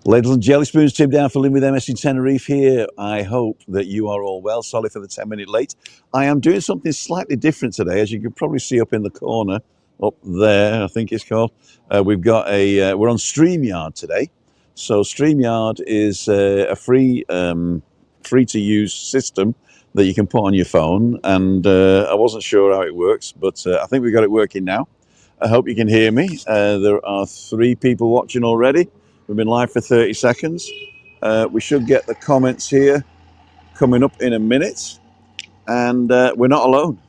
Ladies and jelly spoons, Tim down for Living with MS in Tenerife here. I hope that you are all well. Sorry for the 10-minute late. I am doing something slightly different today, as you can probably see up in the corner, up there, I think it's called. We've got we're on StreamYard today. So StreamYard is a free to use system that you can put on your phone. And I wasn't sure how it works, but I think we've got it working now. I hope you can hear me. There are 3 people watching already. We've been live for 30 seconds. We should get the comments here coming up in a minute. And we're not alone.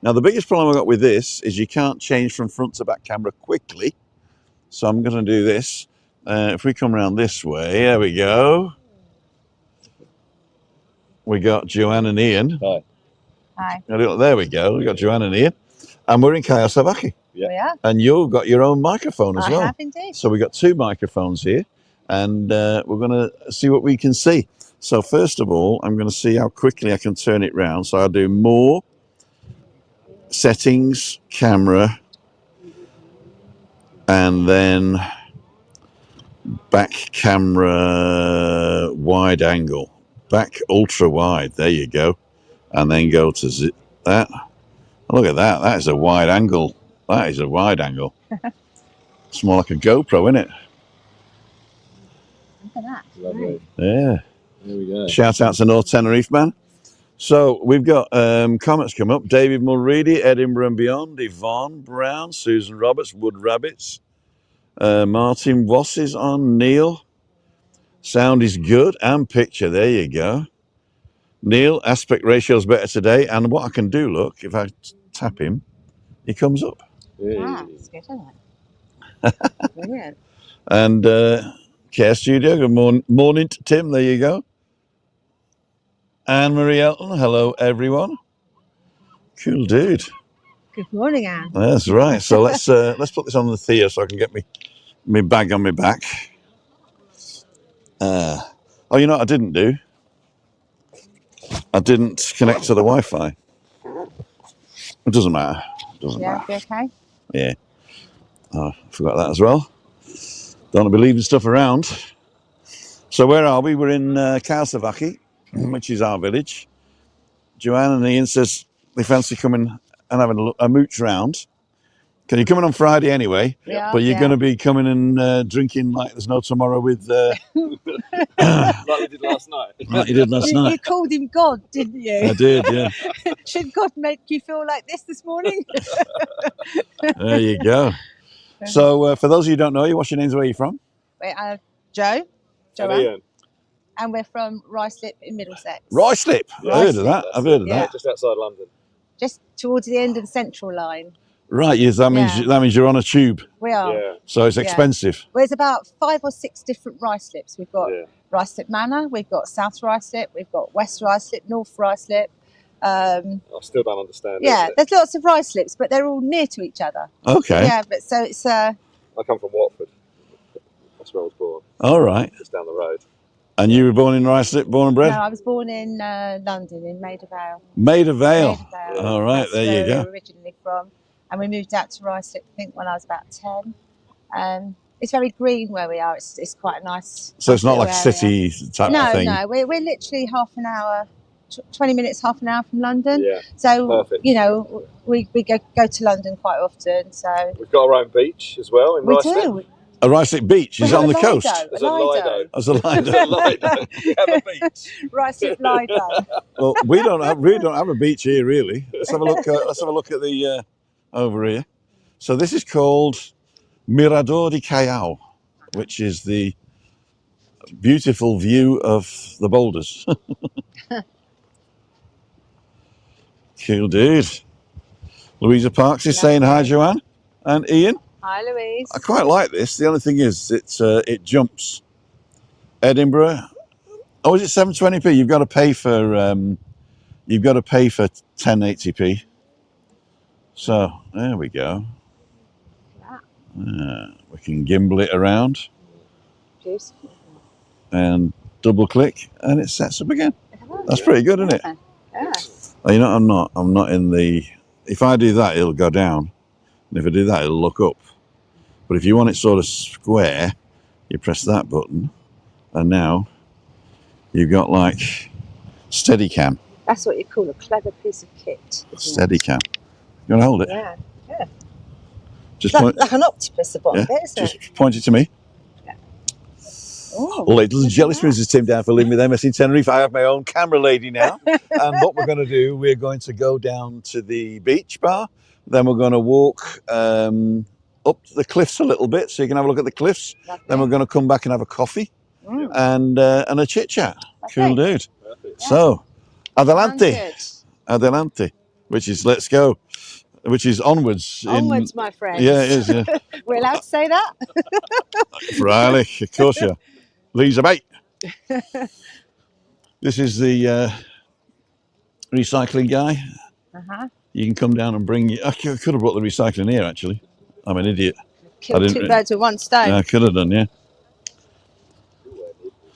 Now, the biggest problem I've got with this is you can't change from front to back camera quickly. So I'm going to do this. If we come around this way, there we go. We got Joanne and Ian. Hi. Hi. There we go. We got Joanne and Ian. And we're in Callao Salvaje. Yeah. We are. And you've got your own microphone as well. I have indeed. So we've got 2 microphones here. And we're going to see what we can see. So first of all, I'm going to see how quickly I can turn it round. So I'll do more, settings, camera, and then back camera, wide angle, back ultra wide. There you go. And then go to that. Look at that. That is a wide angle. That is a wide angle. It's more like a GoPro, isn't it? Look at that. Lovely. Yeah. There we go. Shout out to North Tenerife, man. So we've got comments come up. David Mulready, Edinburgh and Beyond, Yvonne Brown, Susan Roberts, Wood Rabbits, Martin Voss is on, Neil. Sound is good and picture. There you go. Neil, aspect ratio is better today. And what I can do, look, if I tap him, he comes up. Wow, it's good, isn't it? Brilliant. And Care Studio, good morning to Tim. There you go. Anne Marie Elton, hello everyone. Cool dude. Good morning, Anne. That's right. So let's put this on the Thea so I can get me bag on my back. Oh, you know what I didn't do? I didn't connect to the Wi-Fi. It doesn't matter. It doesn't matter. Yeah, okay? Yeah. Oh, I forgot that as well. Don't want to be leaving stuff around. So where are we? We're in Callao Salvaje, which is our village. Joanne and Ian says they fancy coming and having a mooch round. Can you come in on Friday anyway? Yeah, but you're going to be coming and drinking like there's no tomorrow with... like we did last night. Like you did last night. You called him God, didn't you? I did, yeah. Should God make you feel like this morning? There you go. So for those of you who don't know you, what's your names? Where are you from? We're Joanne, Ian. and we're from Ruislip in Middlesex. Ruislip. Ruislip. I've heard of that. I've heard of Yeah. that. Just outside London. Just towards the end of the central line. Right, yes, that means you're on a tube. We are. Yeah. So it's expensive. Well, there's about 5 or 6 different Ruislips. We've got Ruislip Manor, we've got South Ruislip, we've got West Ruislip, North Ruislip. I still don't understand. Yeah, there's lots of Ruislips, but they're all near to each other. Okay. Yeah, but so it's... I come from Watford. That's where I was born. All right. Just down the road. And you were born in Ruislip, born and bred? No, I was born in London, in Maida Vale. Maida Vale. Maida Vale. All right, That's there you where go. we were originally from. And we moved out to Ruislip, I think, when I was about 10. It's very green where we are. It's quite a nice. So it's not like a area. city type of thing? No. We're literally half an hour, 20 minutes, half an hour from London. Yeah. So, perfect. you know, we go to London quite often. So we've got our own beach as well in Ruislip. do. A Ruislip beach is on the coast. There's a Lido. There's a Lido. We have a beach. Ruislip Lido. Well, we don't have a beach here really. Let's have a look. Let's have a look at the over here. So this is called Mirador de Callao, which is the beautiful view of the boulders. Cool dude. Louisa Parks is saying hi, Joanne and Ian. Hi, Louise. I quite like this. The only thing is, it jumps. Edinburgh. Oh, is it 720p? You've got to pay for 1080p. So there we go. We can gimbal it around. Beautiful. And double click, and it sets up again. That's pretty good, isn't it? Yeah. Oh, you know, I'm not in the. If I do that, it'll go down, and if I do that, it'll look up. But if you want it sort of square, you press that button, and now you've got like Steadicam. That's what you call a clever piece of kit. Steadicam. You want to hold it? Yeah, yeah. Just Like, point. like an octopus, the bottom Yeah. bit, isn't it? Just point it to me. Oh, Ladies and gentlemen, this is Tim down for living with MS in Tenerife. I have my own camera lady now. And what we're going to do, we're going to go down to the beach bar. Then we're going to walk up the cliffs a little bit so you can have a look at the cliffs. Lovely. Then we're going to come back and have a coffee and a chit chat. Cool dude. Perfect. So, adelante. Sounds Adelante. Which is let's go. Which is onwards. good. Onwards, my friends. Yeah, it is, yeah. We're allowed to say that? Freilich, of course, yeah. Lisa Bate. This is the recycling guy. You can come down and bring. I could have brought the recycling here. Actually, I'm an idiot. Kill two birds with one stone. I could have done, yeah.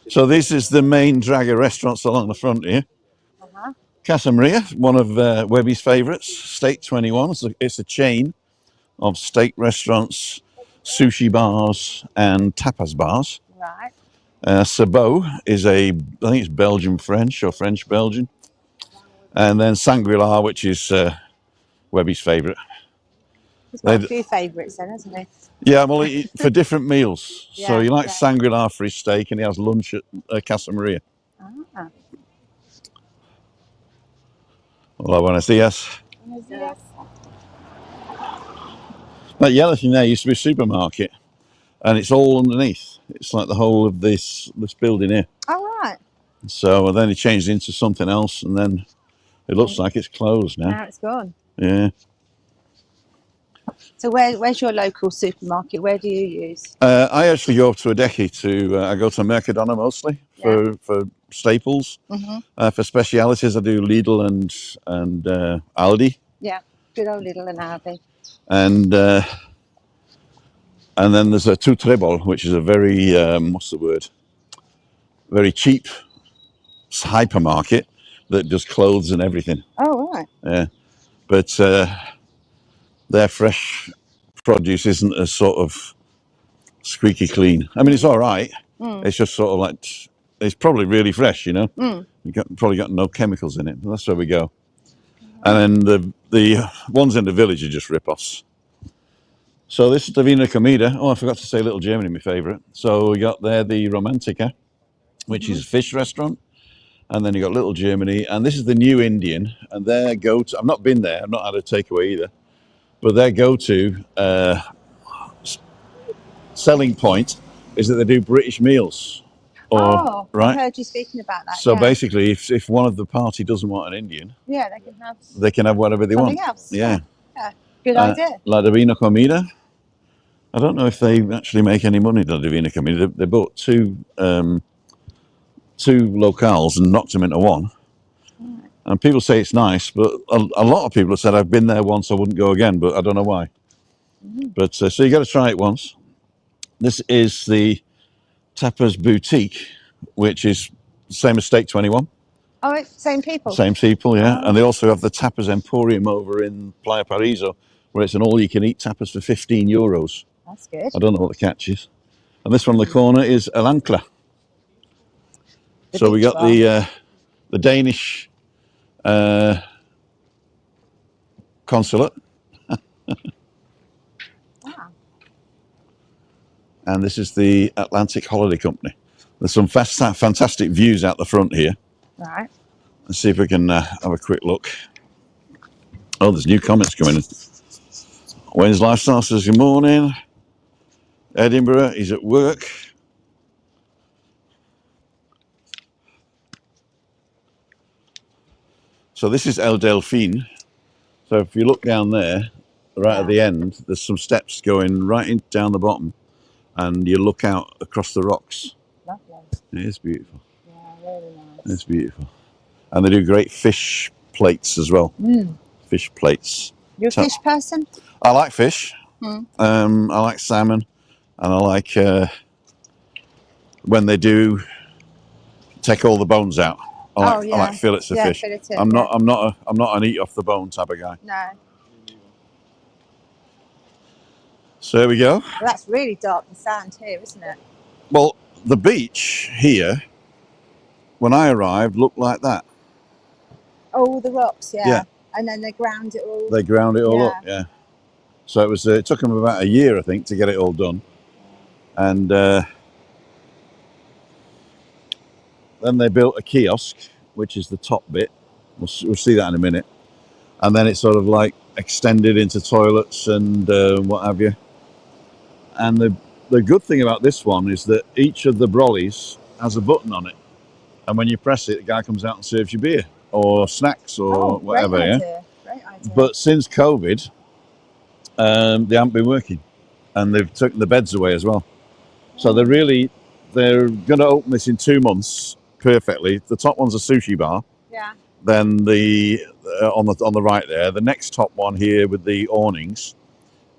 So this is the main Dragger restaurants along the front here. Casa Maria, one of Webby's favourites. Steak 21. It's a chain of steak restaurants, sushi bars, and tapas bars. Right. Sabot is I think it's Belgian-French or French-Belgian. And then Shangri-La, which is Webby's favourite. He's got a few favourites then, hasn't he? Yeah, well, for different meals. So Yeah, he likes yeah. Shangri-La for his steak and he has lunch at Casa Maria. Ah. Hola, buenos dias. That yellow thing there used to be a supermarket. And it's all underneath. It's like the whole of this building here. Oh, right. So then he changed it into something else, and then it looks like it's closed now. Now it's gone. Yeah. So where's your local supermarket? Where do you use? I actually go up to Adeki I go to Mercadona mostly for staples. For specialities, I do Lidl and Aldi. Yeah, good old Lidl and Aldi. And then there's a Tu Trebol, which is a very very cheap hypermarket that does clothes and everything. Oh, right. Yeah, but their fresh produce isn't as sort of squeaky clean. I mean, it's all right. It's just sort of like it's probably really fresh, you know. Probably got no chemicals in it. But that's where we go. And then the ones in the village are just rip-offs. So this is the Vina Comida. Oh, I forgot to say Little Germany, my favourite. So we got there the Romantica, which is a fish restaurant. And then you got Little Germany. And this is the New Indian. And their go-to, I've not been there. I've not had a takeaway either. But their go-to selling point is that they do British meals. Right? I Right? heard you speaking about that. So basically, if one of the party doesn't want an Indian, yeah, they can have whatever they something want. else. Yeah. Good idea. La Divina Comida. I don't know if they actually make any money, La Divina Comida. They bought two locales and knocked them into one. And people say it's nice, but a lot of people have said, I've been there once, I wouldn't go again, but I don't know why. But so you got to try it once. This is the Tapas Boutique, which is the same as Steak 21. Oh, it's same people. Same people, yeah. And they also have the Tapas Emporium over in Playa Paraiso, where it's an all-you-can-eat tapas for €15. That's good. I don't know what the catch is. And this one on the corner is El Ancla. So we got the Danish consulate. Wow. And this is the Atlantic Holiday Company. There's some fantastic views out the front here. Right. Let's see if we can have a quick look. Oh, there's new comments coming in. Wayne's Lifestyle says, good morning. Edinburgh, he's at work. So this is El Delfin. So if you look down there, right at the end, there's some steps going right down the bottom, and you look out across the rocks. Lovely. It is beautiful. Yeah, really nice. It's beautiful. And they do great fish plates as well. Fish plates. You're a fish person? I like fish. I like salmon, and I like when they do take all the bones out. I like fillets of fish. Filleted, I'm not an eat off the bone type of guy. No. So there we go. Well, that's really dark and sand here, isn't it? Well, the beach here, when I arrived, looked like that. Oh, the rocks, yeah. Yeah. And then they ground it all. They ground it all up, yeah. So it was. It took them about a year, I think, to get it all done. And then they built a kiosk, which is the top bit. We'll see that in a minute. And then it sort of like extended into toilets and what have you. And the good thing about this one is that each of the brollies has a button on it. And when you press it, the guy comes out and serves you beer or snacks or whatever. Great Yeah. idea. Great idea. But since COVID, they haven't been working. And they've taken the beds away as well. So they're going to open this in 2 months perfectly. The top one's a sushi bar. Yeah. Then the on the right there, the next top one here with the awnings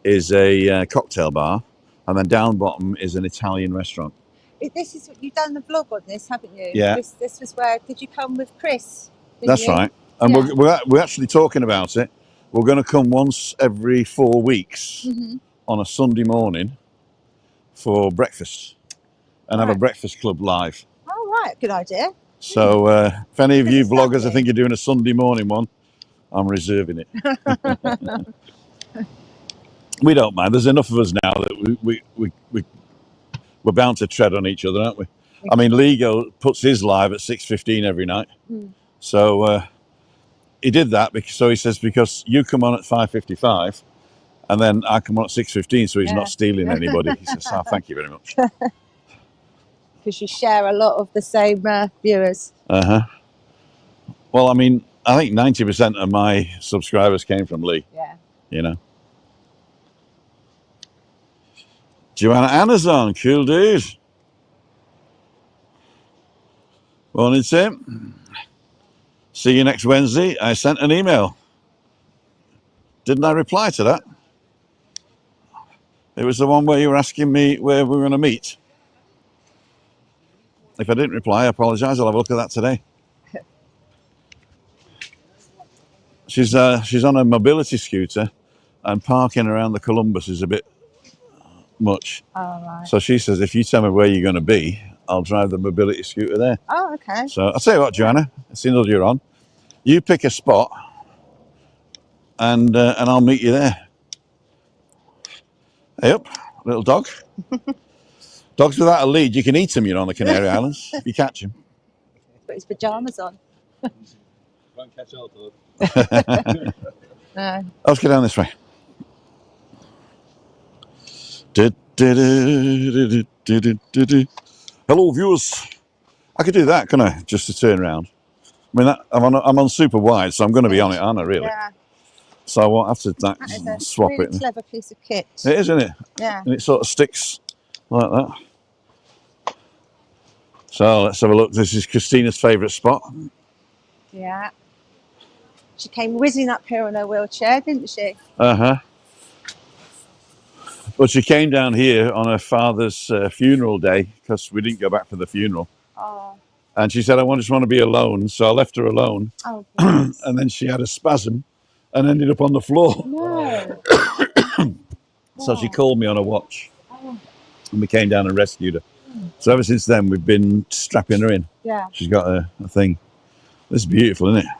is a cocktail bar, and then down bottom is an Italian restaurant. This is you've done the vlog on this, haven't you? Yeah. This was where did you come with Chris? That's right. And we're actually talking about it. We're going to come once every 4 weeks on a Sunday morning for breakfast and have a breakfast club live. Oh, right. Good idea. So if any of you vloggers are thinking of doing a Sunday morning one, I'm reserving it. We don't mind. There's enough of us now that we're bound to tread on each other, aren't we? I mean, Lego puts his live at 6:15 every night. So he did that because you come on at 5:55 and then I come on at 6:15, so he's not stealing anybody. He says, thank you very much. Because you share a lot of the same viewers. Well, I mean, I think 90% of my subscribers came from Lee. Yeah. You know. Joanne and Ian, cool dude. Morning, Tim. See you next Wednesday. I sent an email. Didn't I reply to that? It was the one where you were asking me where we were going to meet. If I didn't reply, I apologise. I'll have a look at that today. She's on a mobility scooter, and parking around the Columbus is a bit much. Oh, right. So she says, if you tell me where you're going to be, I'll drive the mobility scooter there. Oh, okay. So I'll tell you what, Joanna, as soon as you're on, you pick a spot, and I'll meet you there. Hey up, little dog. Dogs without a lead, you can eat them, on the Canary Islands, if you catch them. Put his pyjamas on. Won't catch our dog. No. Let's get down this way. Hello, viewers. I could do that, couldn't I? Just to turn around. I mean, I'm on super wide, so I'm going to be on it, aren't I? Really? Yeah. So I won't have to That is a swap really it. clever piece of kit. It is, isn't it? Yeah. And it sort of sticks like that. So let's have a look. This is Christina's favourite spot. Yeah. She came whizzing up here on her wheelchair, didn't she? But she came down here on her father's funeral day because we didn't go back for the funeral. Oh. And she said, I just want to be alone. So I left her alone. Oh, and then she had a spasm and ended up on the floor. no. So she called me on a watch. And we came down and rescued her. So ever since then, we've been strapping her in. Yeah. She's got a thing. This is beautiful, isn't it?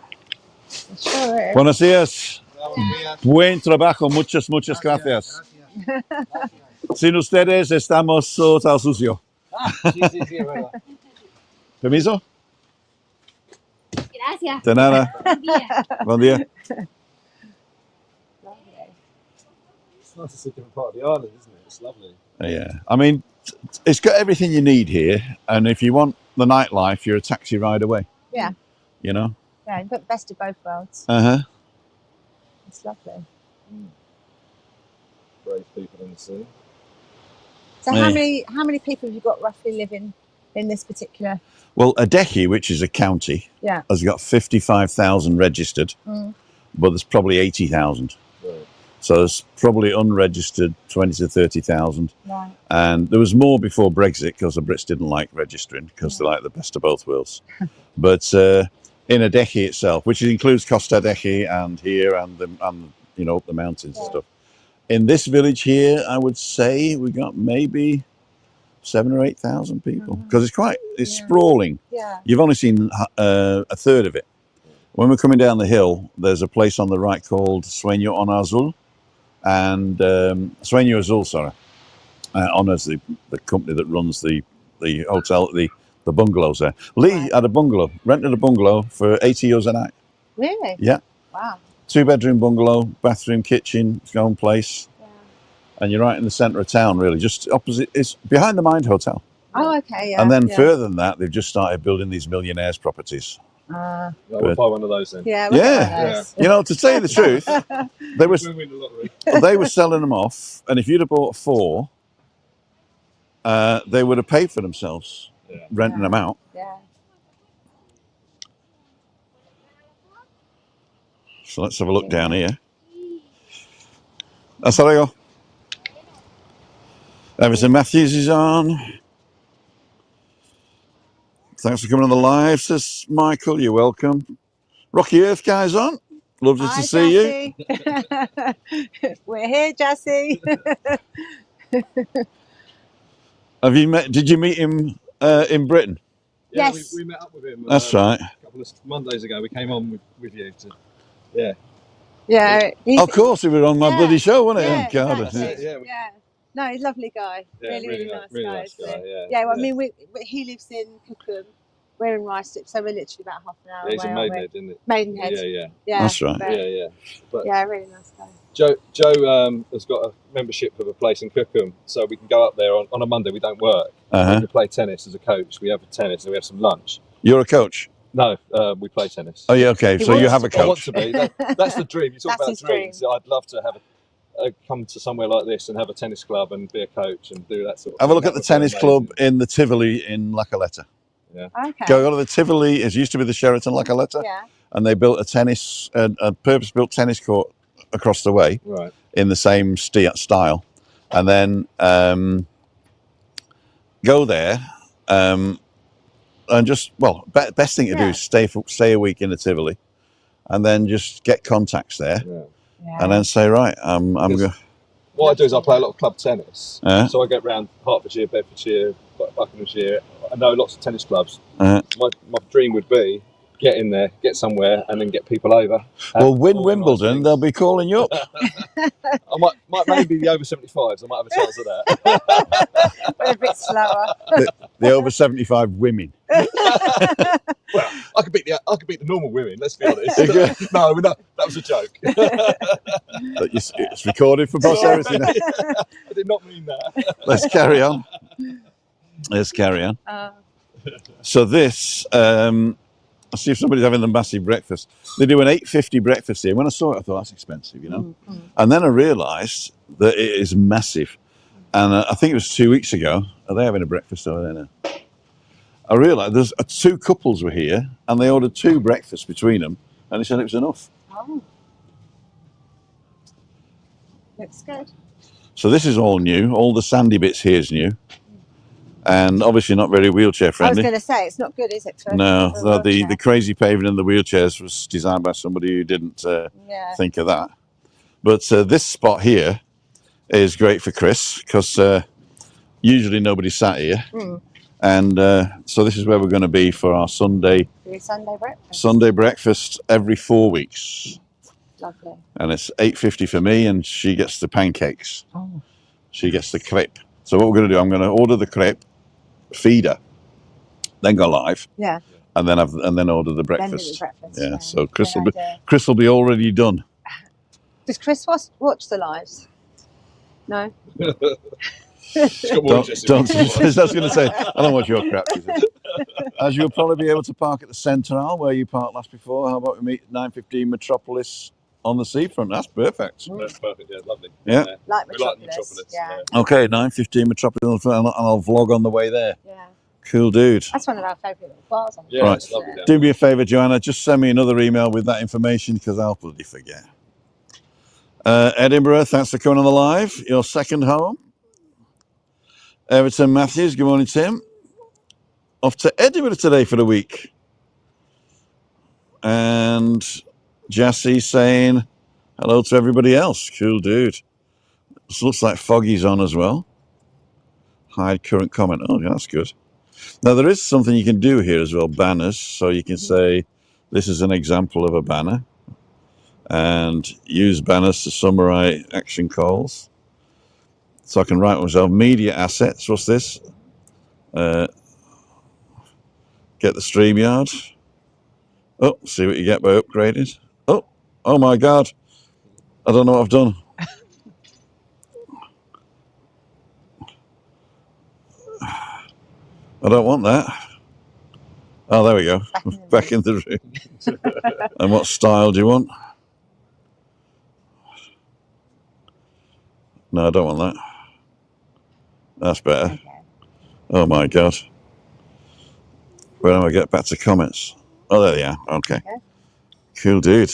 It sure is. Buenos días. Buen trabajo. Muchas gracias. Sin ustedes estamos total sucio. Sí, verdad. Permiso? Gracias. De nada. Buen día. It's nice to see a different part of the island, isn't it? It's lovely. Yeah. I mean, it's got everything you need here. And if you want the nightlife, you're a taxi ride away. Yeah. You know? Yeah, you've got the best of both worlds. It's lovely. Brave people in the sea. So how many people have you got roughly living in this particular? Well, Adehi, which is a county, has got 55,000 registered, but there's probably 80,000. Right. So there's probably unregistered 20 to 30,000. Right. And there was more before Brexit because the Brits didn't like registering because they like the best of both worlds. But in Adehi itself, which includes Costa Adehi and here and up the mountains and stuff. In this village here, I would say we got maybe 7 or 8,000 people because it's sprawling. Yeah. You've only seen a third of it. When we're coming down the hill, there's a place on the right called Sueño on Azul, and Sueño Azul, sorry, honours the company that runs the hotel, the bungalows there. Lee had a bungalow, rented a bungalow for €80 a night. Really? Yeah. Wow. 2-bedroom bungalow, bathroom, kitchen, its own place. Yeah. And you're right in the centre of town, really, just opposite. It's behind the Mind Hotel. Oh, okay. Yeah. And then further than that, they've just started building these millionaires' properties. We'll buy one of those then. Yeah. Yeah. You know, to tell you the truth, they We'll win the lottery. they were selling them off, and if you'd have bought 4, they would have paid for themselves renting them out. Yeah. So let's have a look down here. Hasta luego. Everton Matthews is on. Thanks for coming on the live, says Michael. You're welcome. Rocky Earth guy's on. Lovely to see you. We're here, Jassy. Have you met? Did you meet him in Britain? Yeah, Yes. we met up with him. That's right. A couple of Mondays ago, we came on with you. Yeah. Of course, he was on my bloody show, wasn't he? Yeah, Oh, God. exactly. Yeah. No, he's a lovely guy. Yeah, really nice guy. guy. Yeah, well, I mean, he lives in Cookham. We're in Ruislip, so we're literally about half an hour He's away. in Maidenhead, isn't it? Maidenhead. Yeah. That's right. But, But yeah, really nice guy. Joe has got a membership of a place in Cookham, so we can go up there on a Monday. We don't work. We play tennis as a coach. We have tennis and we have some lunch. You're a coach? No, we play tennis. Oh, yeah, okay. So you have a I want coach. to be. That's the dream. You talk That's about dreams. I'd love to have come to somewhere like this and have a tennis club and be a coach and do that sort of Have thing. a look at the tennis club in the Tivoli in La Caleta. Okay. Go to the Tivoli. It used to be the Sheraton La Caleta. Yeah. And they built a purpose-built tennis court across the way in the same style. And then go there and just, best thing to do is stay a week in the Tivoli and then just get contacts there and then say, right, I'm going. What I do is I play a lot of club tennis. So I get around Hertfordshire, Bedfordshire, Buckinghamshire. I know lots of tennis clubs. My dream would be get in there, get somewhere, and then get people over. Well, win Wimbledon, they'll be calling you up. I might maybe the over 75s. I might have a chance of that. We're a bit slower. The over 75 women. Well, I could beat the normal women. Let's be honest. No, that was a joke. It's recorded for posterity. I did not mean that. Let's carry on. So this, I'll see if somebody's having a massive breakfast. They do an $8.50 breakfast here. When I saw it, I thought that's expensive, you know. And then I realised that it is massive. And I think it was 2 weeks ago. Are they having a breakfast over there now? I realised there's 2 couples were here, and they ordered 2 breakfasts between them, and they said it was enough. Oh. Looks good. So this is all new. All the sandy bits here is new. And obviously not very wheelchair friendly. I was going to say, it's not good, is it? The crazy paving in the wheelchairs was designed by somebody who didn't think of that. But this spot here is great for Chris because usually nobody sat here. And so this is where we're going to be for our Sunday breakfast. Sunday breakfast every 4 weeks. Lovely. And it's $8.50 for me, and she gets the pancakes. She gets the crepe. So what we're going to do, I'm going to order the crepe, feed her, then go live. Yeah. And then order the breakfast. Yeah. So Chris will be already done. Does Chris watch the lives? No. Don't. I was going to say, I don't watch your crap. As you'll probably be able to park at the Central where you parked last before. How about we meet 9:15 Metropolis on the seafront? That's perfect. That's perfect. Yeah, lovely. Yeah. Like Metropolis. Yeah. Okay, 9:15 Metropolis, and I'll vlog on the way there. Yeah. Cool, dude. That's one of our favourite little bars. Right. It's lovely. Do me a favour, Joanna. Just send me another email with that information because I'll bloody forget. Edinburgh, thanks for coming on the live. Your second home. Everton Matthews, good morning, Tim. Off to Edinburgh today for the week. And Jassy saying hello to everybody else. Cool, dude. This looks like Foggy's on as well. Hide current comment. Oh, yeah, that's good. Now, there is something you can do here as well, banners. So you can say, this is an example of a banner. And use banners to summarize action calls. So I can write myself media assets. What's this? Get the StreamYard. Oh, see what you get by upgrading. Oh my God. I don't know what I've done. I don't want that. Oh, there we go. Back in the room. And what style do you want? No, I don't want that. That's better. Okay. Oh my God. Where do I get back to comments? Oh, there they are. Okay. Cool, dude.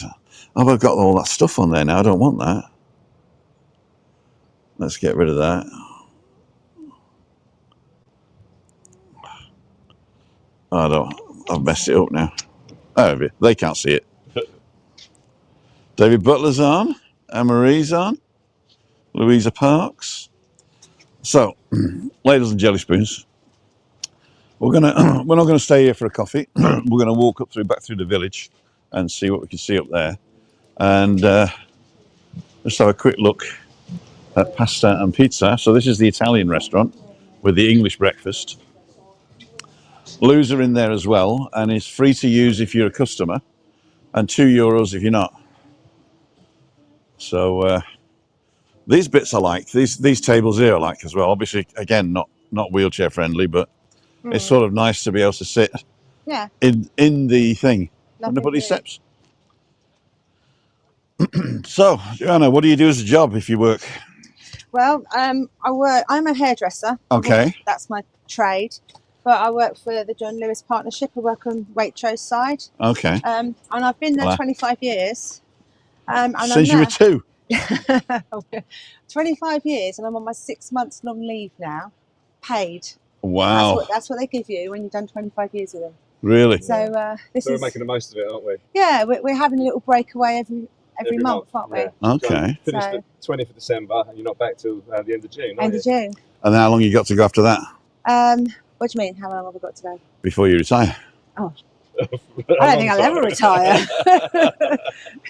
Oh, I've got all that stuff on there now. I don't want that. Let's get rid of that. Oh, I've messed it up now. Oh, they can't see it. David Butler's on. Anne-Marie's on. Louisa Parks. So, ladies and jelly spoons, we're not gonna stay here for a coffee. We're gonna walk back through the village and see what we can see up there, and just have a quick look at pasta and pizza. So this is the Italian restaurant with the English breakfast. Lou's are in there as well, and it's free to use if you're a customer, and €2 if you're not. So these bits I like. These tables here I like as well. Obviously, again, not wheelchair friendly, but it's sort of nice to be able to sit in the thing. And to put these steps. So, Joanna, what do you do as a job if you work? Well, I'm a hairdresser. Okay. That's my trade. But I work for the John Lewis Partnership. I work on Waitrose side. Okay. And I've been there 25 years. Since you were 2? 25 years, and I'm on my 6 months long leave now, paid. Wow. That's what they give you when you've done 25 years with them. Really? So we're making the most of it, aren't we? Yeah, we're having a little breakaway every month, aren't we? Yeah. Okay. Finished the 20th of December, and you're not back till the end of June. End of June. And how long you got to go after that? What do you mean? How long have I got to go? Before you retire? Oh, I don't think I'll ever retire.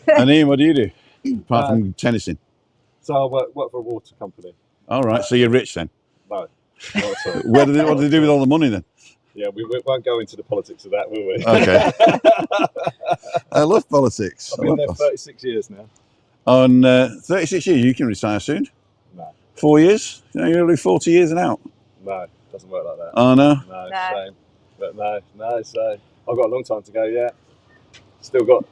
And Ian, what do you do apart from tennising? So I work for a water company. All right, so you're rich then? No, not at all. What do they do with all the money then? Yeah, we won't go into the politics of that, will we? Okay. I love politics. I've been there 36 years now. On 36 years, you can retire soon? No. 4 years? You know, you're only 40 years and out. No, doesn't work like that. Oh, no? No, shame. But no, so I've got a long time to go yet. Still got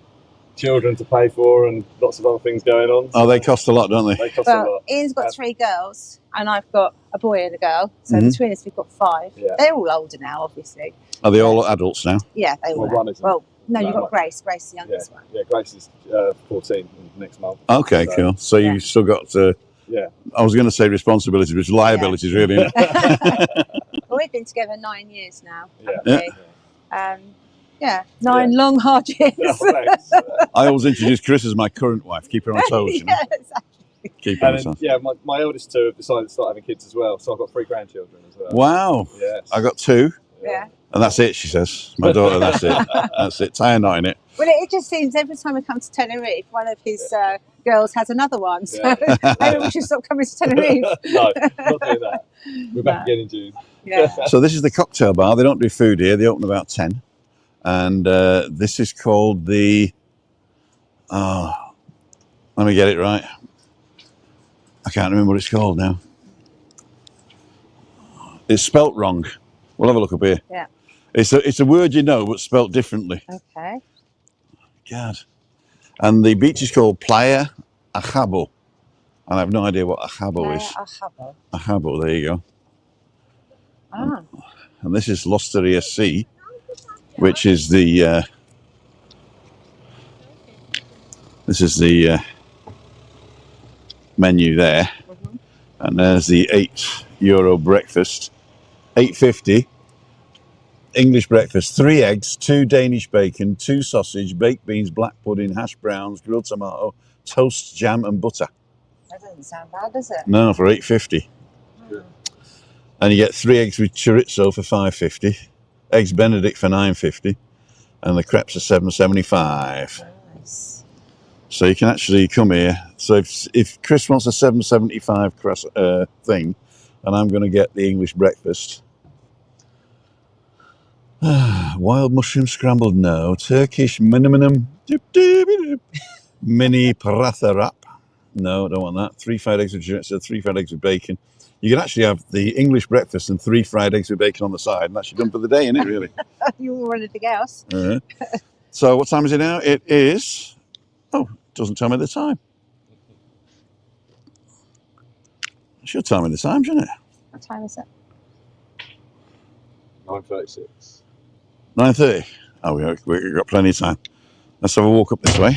children to pay for and lots of other things going on. Oh, they cost a lot, don't they? They cost a lot. Ian's got 3 girls, and I've got a boy and a girl. So between us, we've got 5. Yeah. They're all older now, obviously. Are they all adults now? Yeah, they all one are. isn't. Well, no, you've No, got Grace. Grace is the youngest one. Yeah, Grace is 14 next month. Okay, So, cool. So you've still got, yeah. I was going to say responsibilities, but it's liabilities, really. Isn't it? Well, we've been together 9 years now. Yeah. Yeah, 9 long, hard years. Thanks. I always introduce Chris as my current wife. Keep her on toes, you know? Yeah, exactly. Keep her on And then, toes. my eldest 2 have decided to start having kids as well. So I've got 3 grandchildren as well. Wow. Yes. I got 2. Yeah. And that's it, she says. My daughter, that's it. That's it. Tie a knot in it. Well, it just seems every time we come to Tenerife, one of his girls has another one. So maybe we should stop coming to Tenerife. No, not doing that. We're back again in June. Yeah. So this is the cocktail bar. They don't do food here. They open about 10. And this is called the... let me get it right. I can't remember what it's called now. It's spelt wrong. We'll have a look up here. Yeah. It's a word you know, but spelt differently. Okay. God. And the beach is called Playa Ajabo. And I have no idea what Ajabo is. Ajabo. Ajabo, there you go. Ah. And this is L'Osteria Sea, which is the this is the menu there. And there's the €8 breakfast. $8.50. English breakfast, 3 eggs, 2 Danish bacon, 2 sausage, baked beans, black pudding, hash browns, grilled tomato, toast, jam and butter. That doesn't sound bad, does it? No, for $8.50. And you get 3 eggs with chorizo for £5.50, eggs Benedict for £9.50, and the crepes are £7.75. Nice. So you can actually come here. So if Chris wants a £7.75 thing, and I'm going to get the English breakfast. Wild mushroom scrambled, no. Turkish minimum mini paratha wrap. No, don't want that. 3 fried eggs with chorizo, 3 fried eggs with bacon. You can actually have the English breakfast and 3 fried eggs with bacon on the side, and that's you done for the day, isn't it, really? You want anything else? So what time is it now? It is... Oh, it doesn't tell me the time. It should tell me the time, shouldn't it? What time is it? 9:36. 9:30. Oh, we've got plenty of time. Let's have a walk up this way.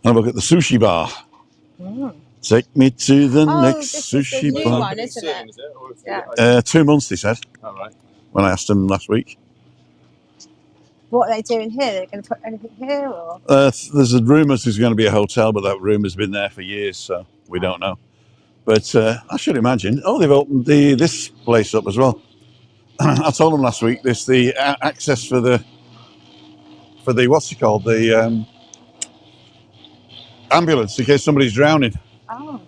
Have a look at the sushi bar. Take me to the next sushi new bar. one, isn't it? Yeah. 2 months, they said, All right. when I asked them last week. What are they doing here? They're going to put anything here, or? There's a rumours there's going to be a hotel, but that rumour's been there for years, so we don't know. But I should imagine. Oh, they've opened this place up as well. I told them last week this the access for the what's it called, the ambulance in case somebody's drowning. Oh.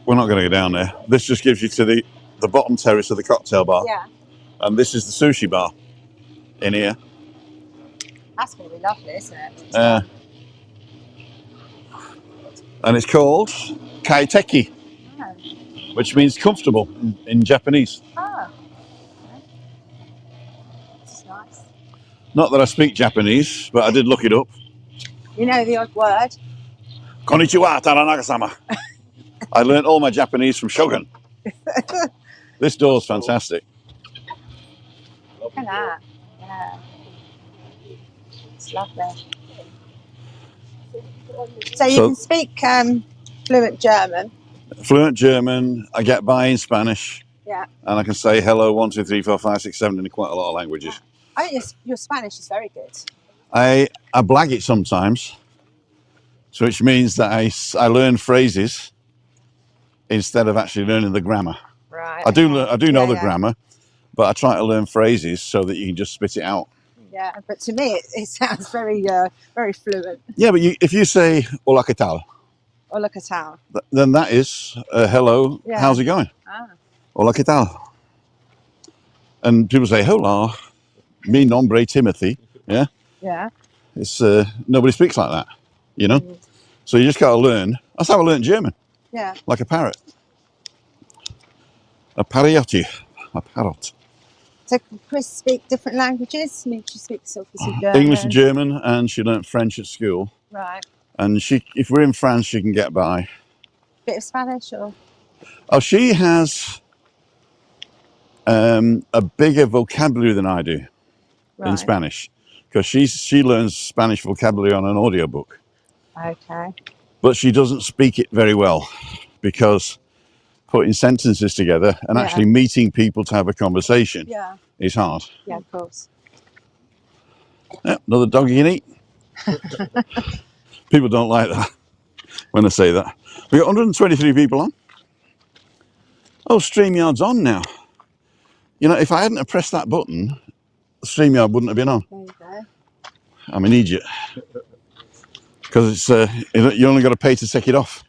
We're not going to go down there. This just gives you to the bottom terrace of the cocktail bar. Yeah. And this is the sushi bar in here. That's going to be lovely, isn't it? And it's called kaiteki, which means comfortable in Japanese. Oh. Okay. This is nice. Not that I speak Japanese, but I did look it up. You know the odd word. Konnichiwa, Taranaga-sama. I learnt all my Japanese from Shogun. This door's fantastic. Look at that. Yeah. It's lovely. So you can speak fluent German. Fluent German. I get by in Spanish. Yeah. And I can say hello 1, 2, 3, 4, 5, 6, 7 in quite a lot of languages. I think your Spanish is very good. I blag it sometimes, so which means that I learn phrases instead of actually learning the grammar. Right. I do know the grammar, but I try to learn phrases so that you can just spit it out. Yeah, but to me it sounds very very fluent. Yeah, but if you say hola qué tal, Hola qué tal, then that is hello. Yeah. How's it going? Hola qué tal. And people say hola, mi nombre Timothy. Yeah. Yeah. It's nobody speaks like that, you know. So you just got to learn. That's how I learned German. Yeah. Like a parrot. A parrot. A parrot. So can Chris speak different languages? I mean, she speaks obviously German. English and German, and she learnt French at school. Right. And if we're in France, she can get by. Bit of Spanish, or? Oh, she has a bigger vocabulary than I do in Spanish, because she learns Spanish vocabulary on an audiobook. Okay. But she doesn't speak it very well, because putting sentences together and actually meeting people to have a conversation is hard. Yeah, of course. Yeah, another dog you can eat. People don't like that when I say that. We've got 123 people on. Oh, StreamYard's on now. You know, if I hadn't have pressed that button, StreamYard wouldn't have been on. There you go. I'm an idiot. Because you only got to pay to take it off.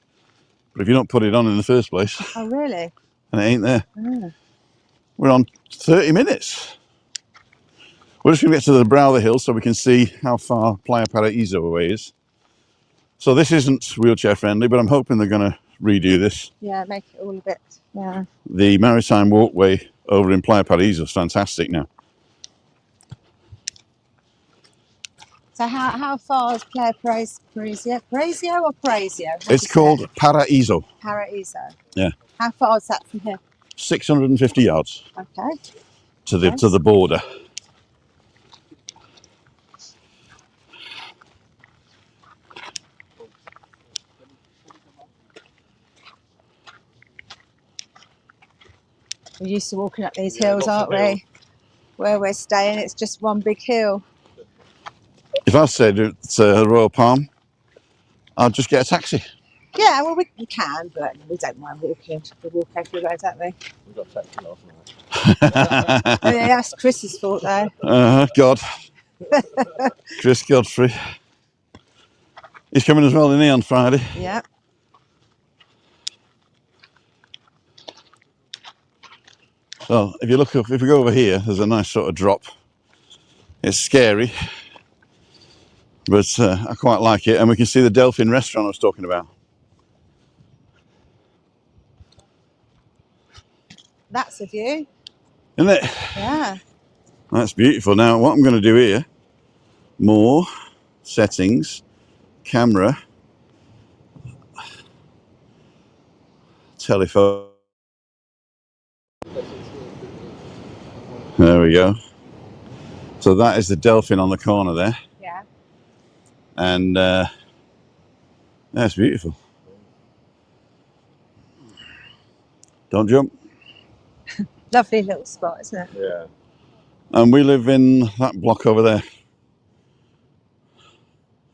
But if you don't put it on in the first place... Oh, really? And it ain't there. Oh. We're on 30 minutes. We're just going to get to the brow of the hill so we can see how far Playa Paraíso away is. So this isn't wheelchair friendly, but I'm hoping they're going to redo this. Yeah, make it all a bit, yeah. The maritime walkway over in Playa Paraíso is fantastic now. So how far is Playa Paraíso? Paraíso or Paraíso? It's called Paraíso. Paraíso. Yeah. How far is that from here? 650 yards. Okay. To the border. We're used to walking up these hills, aren't we? Where we're staying, it's just one big hill. If I said it's Royal Palm, I'd just get a taxi. Yeah, well, we can, but we don't mind walking. We walk everywhere, don't we? We got taxi last night. Oh, yeah, that's Chris's fault, though. God. Chris Godfrey. He's coming as well, isn't he, on Friday? Yeah. Well, if you look up, if we go over here, there's a nice sort of drop. It's scary, but I quite like it. And we can see the Delphin restaurant I was talking about. That's a view. Isn't it? Yeah. That's beautiful. Now, what I'm going to do here, more settings, camera, telephone. There we go. So that is the Delphin on the corner there. Yeah. And that's beautiful. Don't jump. Lovely little spot, isn't it? Yeah. And we live in that block over there.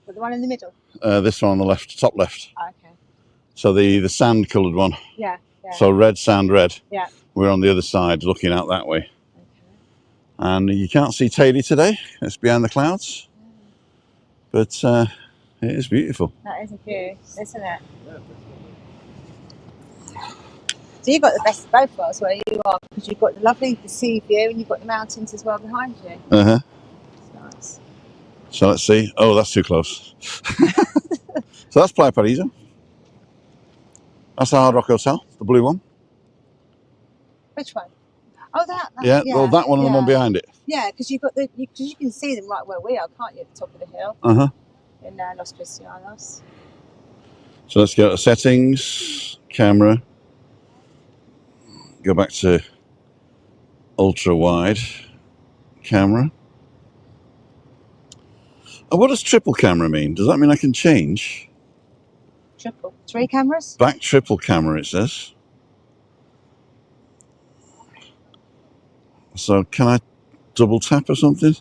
But the one in the middle? This one on the left, top left. Oh, okay. So the sand coloured one. Yeah. So red, sand, red. Yeah. We're on the other side looking out that way. Okay. And you can't see Taylor today. It's behind the clouds. But it is beautiful. That is a view, isn't it? So you've got the best of both worlds where you are, because you've got the sea view and you've got the mountains as well behind you. Uh-huh. It's nice. So let's see. Oh, that's too close. So that's Playa Paradiso. That's the Hard Rock Hotel, the blue one. Which one? Oh, that. Yeah, well, that one and the one behind it. Yeah, because you've got because you can see them right where we are, can't you? At the top of the hill. Uh-huh. In Los Cristianos. So let's go to settings, camera. Go back to ultra wide camera. Oh, what does triple camera mean? Does that mean I can change? Triple. 3 cameras? Back triple camera, it says. So can I double tap or something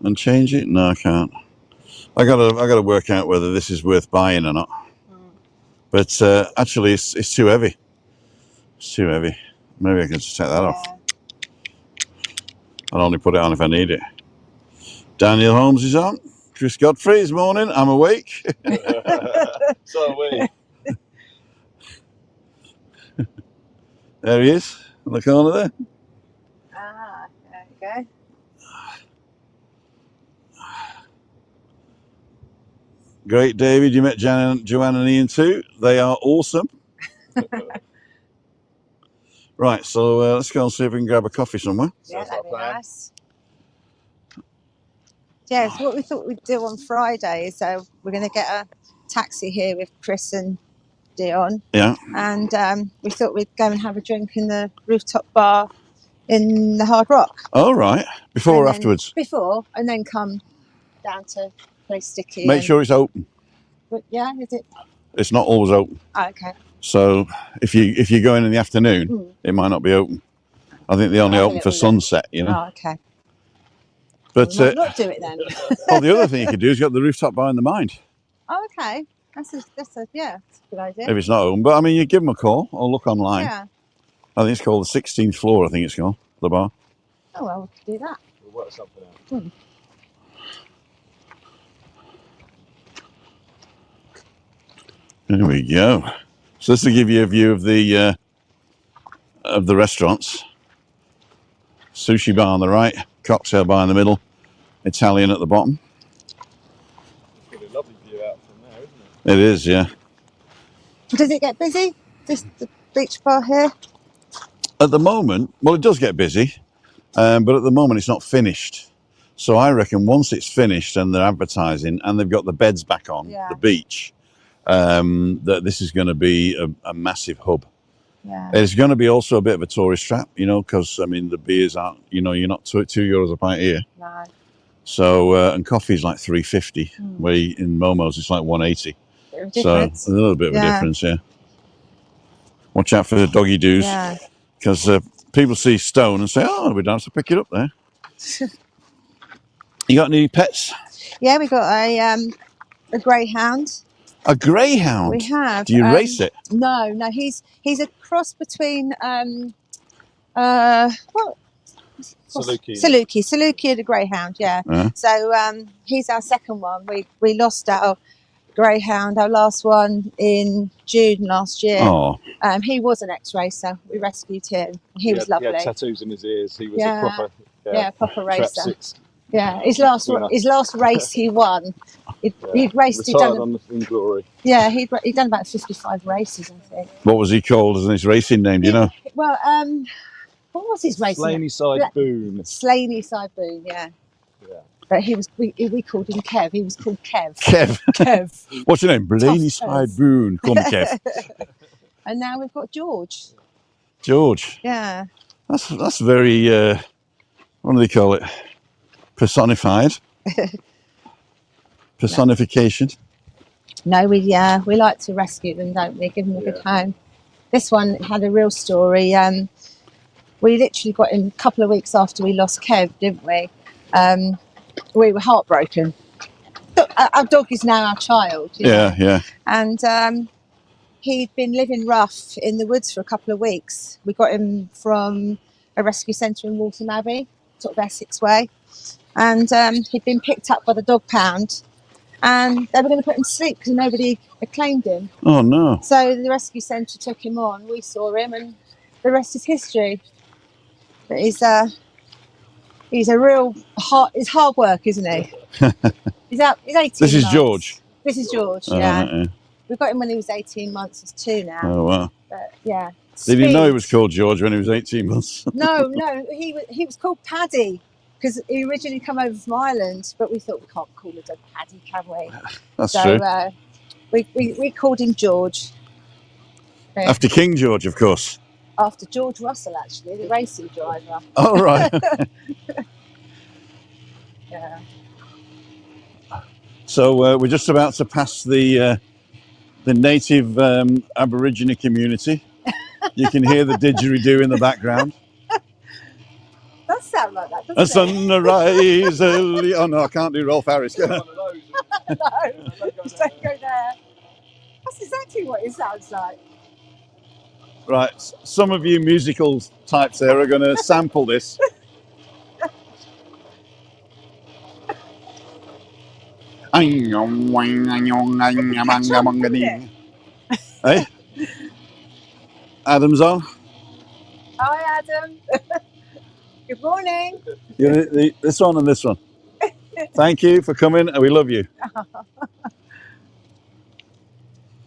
and change it? No, I can't. I gotta work out whether this is worth buying or not. But actually, it's too heavy. It's too heavy. Maybe I can just take that off. I'll only put it on if I need it. Daniel Holmes is on. Chris Godfrey is morning. I'm awake. So are we. There he is, in the corner there. Ah, there you go. Great, David. You met Joanne and Ian too. They are awesome. Right, so let's go and see if we can grab a coffee somewhere. Yeah, that'd be nice. Yeah, so what we thought we'd do on Friday is we're going to get a taxi here with Chris and Dion. Yeah. And we thought we'd go and have a drink in the rooftop bar in the Hard Rock. All right. Before or afterwards? Before, and then come down to Play Sticky. Make sure it's open. But yeah, is it? It's not always open. Oh, okay. So if you go in the afternoon, it might not be open. I think they only open for sunset, you know. Oh, okay. But we might not do it then. Well, the other thing you could do is get the rooftop bar in the Mind. Oh, okay. That's a good idea. If it's not open, but I mean, you give them a call or look online. Yeah. I think it's called the 16th floor. I think it's called the bar. Oh well, we could do that. We'll work something out. There we go. So this will give you a view of the restaurants. Sushi bar on the right, cocktail bar in the middle, Italian at the bottom. It's a lovely view out from there, isn't it? It is, yeah. Does it get busy? The beach bar here? At the moment, well, it does get busy, but at the moment it's not finished. So I reckon once it's finished and they're advertising and they've got the beds back on the beach, that this is going to be a massive hub. Yeah. It's going to be also a bit of a tourist trap, you know, because I mean the beers aren't, you know, you're not €2 a pint here. No. So and coffee's like $3.50, where in Momo's it's like $1.80. So a little bit of a difference, yeah. Watch out for the doggy doos, because people see stone and say, "Oh, we don't have to pick it up there." You got any pets? Yeah, we got a greyhound. A greyhound? We have. Do you race it? No, he's a cross between what? Saluki and a greyhound, yeah. So he's our second one. We lost our greyhound, our last one, in June last year. Oh. He was an ex-racer. We rescued him. He was lovely. He had tattoos in his ears. He was a proper racer. Six. Yeah, his last race he won. He'd raced. In glory. Yeah, he'd done about 55 races, I think. What was he called as his racing name? Do you know? Well, what was his racing name? Slaney Boone. Slaney Boone, yeah. But we called him Kev. He was called Kev. Kev. What's your name? Blaney Side Boone. Call me Kev. And now we've got George. George. Yeah. That's very. What do they call it? Personified. Personification. No, we like to rescue them, don't we? Give them a good home. This one had a real story. We literally got him a couple of weeks after we lost Kev, didn't we? We were heartbroken. Our dog is now our child. You know? Yeah. And he'd been living rough in the woods for a couple of weeks. We got him from a rescue centre in Waltham Abbey, sort of Essex way. And he'd been picked up by the dog pound, and they were going to put him to sleep because nobody had claimed him. Oh, no. So the rescue centre took him on. We saw him, and the rest is history. But he's a real hard work, isn't he? He's 18 This is months. George. This is George, yeah. We got him when he was 18 months. He's 2 now. Oh, wow. But, yeah. Did you know he was called George when he was 18 months? No. He was called Paddy because he originally came over from Ireland, but we thought we can't call a dog Paddy, can we? That's true. We called him George. After King George, of course. After George Russell, actually, the racing driver. Oh, right. Yeah. So we're just about to pass the native Aborigine community. You can hear the didgeridoo in the background. Does sound like that, doesn't A it? sunrise early. Oh, no, I can't do Rolf Harris. No, just don't go there. That's exactly what it sounds like. Right, some of you musical types there are going to sample this. Hey? Adam's on. Hi, Adam. Good morning. This one and this one. Thank you for coming, and we love you.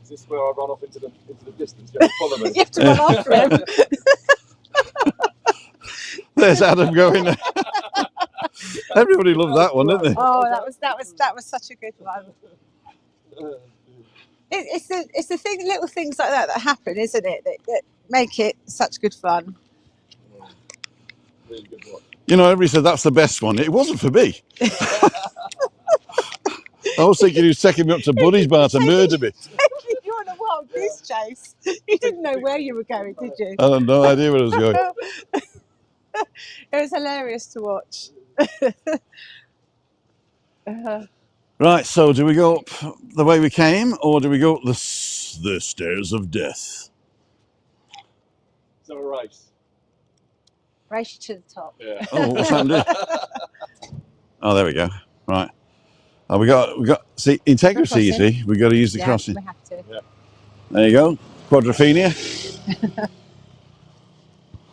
Is this where I run off into the distance? You have to follow me. You have to run after him. There's Adam going there. Everybody loved that one, didn't they? Oh, that was such a good one. It's the thing, little things like that happen, isn't it? That make it such good fun. Really good one. You know, everybody said that's the best one. It wasn't for me. I was thinking he was taking me up to Buddy's bar to murder me. You're on a wild goose chase. You didn't know where you were going, did you? I had no idea where I was going. It was hilarious to watch. Right, so do we go up the way we came, or do we go up the stairs of death? It's a race. Race you to the top. Yeah. Oh, what's that do? Oh, there we go. Right. Oh, we got. See, integrity. You see, we got to use the crossing. We have to. Yeah. There you go. Quadrophenia.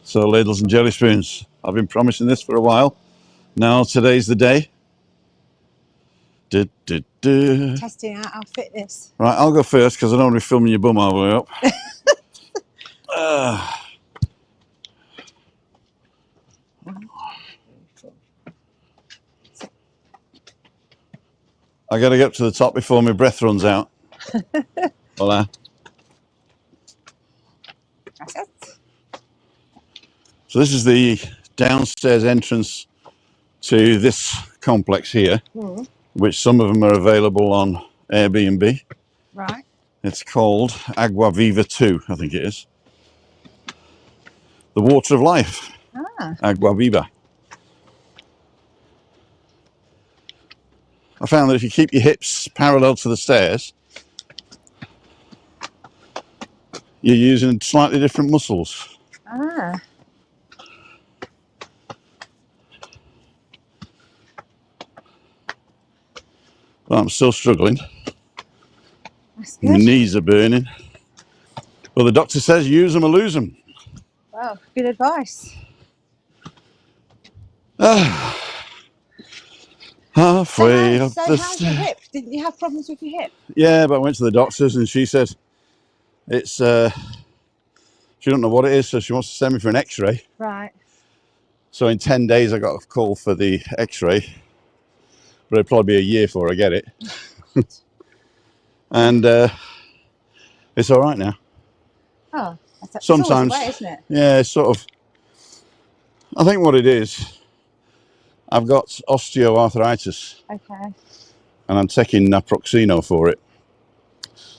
So, ladles and jelly spoons. I've been promising this for a while. Now today's the day. Testing out our fitness. Right, I'll go first because I don't want to be filming your bum all the way up. I got to get up to the top before my breath runs out. Voila. That's it. So this is the downstairs entrance to this complex here, which some of them are available on Airbnb. Right. It's called Agua Viva 2, I think it is. The water of life. Agua Viva. I found that if you keep your hips parallel to the stairs, you're using slightly different muscles. Ah. But I'm still struggling. That's good. My knees are burning. Well, the doctor says use them or lose them. Wow, good advice. Halfway up so the how's your stairs. hip? Didn't you have problems with your hip? Yeah, but I went to the doctors and she said it's she don't know what it is, so she wants to send me for an x-ray. Right. So in 10 days I got a call for the x-ray, but it'll probably be a year before I get it. And it's all right now. Oh, that's Sometimes, always the way, isn't it? yeah, it's sort of, I think what it is, I've got osteoarthritis. Okay. And I'm taking naproxeno for it.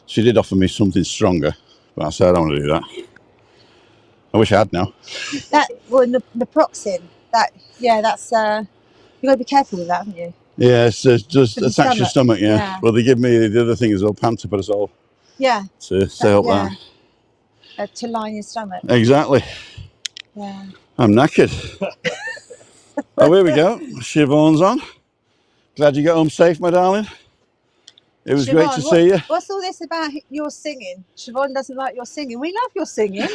She did offer me something stronger, but I said I don't want to do that. I wish I had now. The naproxen. That's you got to be careful with that, haven't you? Yeah, it's just attacks your stomach. Yeah. Well, they give me the other thing as well, pantoprazole. Yeah. To help that. To line your stomach. Exactly. Yeah. I'm knackered. Oh, here we go. Siobhan's on. Glad you got home safe, my darling. It was great to see you. What's all this about your singing? Siobhan doesn't like your singing. We love your singing. I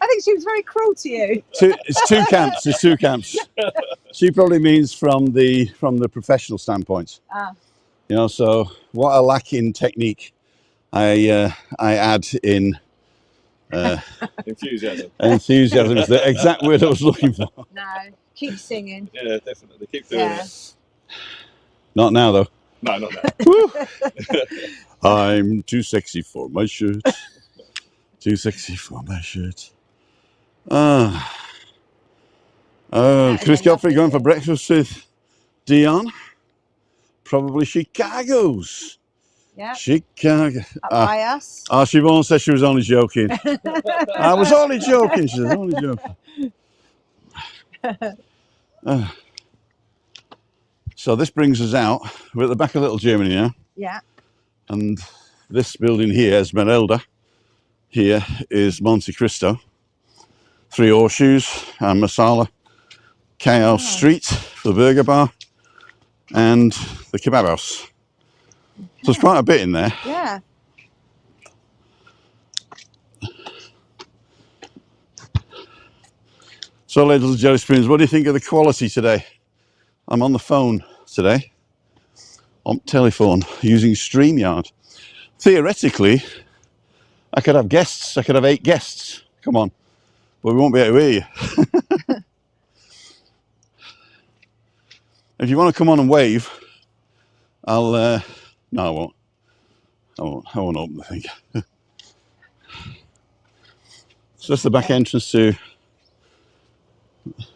think she was very cruel to you. It's two camps. It's two camps. She probably means from the professional standpoint. Ah. You know, so what I lack in technique, I add in enthusiasm. Enthusiasm is the exact word I was looking for. No, keep singing. Yeah, definitely. Keep doing it. Not now, though. No, not now. I'm too sexy for my shirt. Too sexy for my shirt. Chris Godfrey going for breakfast with Dion. Probably Chicago's. Yeah. Chicago. Up by us. Siobhan said she was only joking. I was only joking. She was only joking. So this brings us out. We're at the back of Little Germany now. Yeah. And this building here, Esmeralda, here is Monte Cristo. 3 horseshoes and Masala. Callao Street, the burger bar, and the kebab house. So there's quite a bit in there. Yeah. So, ladies and jelly spoons, what do you think of the quality today? I'm on the phone today, on telephone, using StreamYard. Theoretically, I could have guests. I could have 8 guests. Come on. But we won't be able to hear you. If you want to come on and wave, I'll... no, I won't. I won't open the thing. So that's the back entrance to...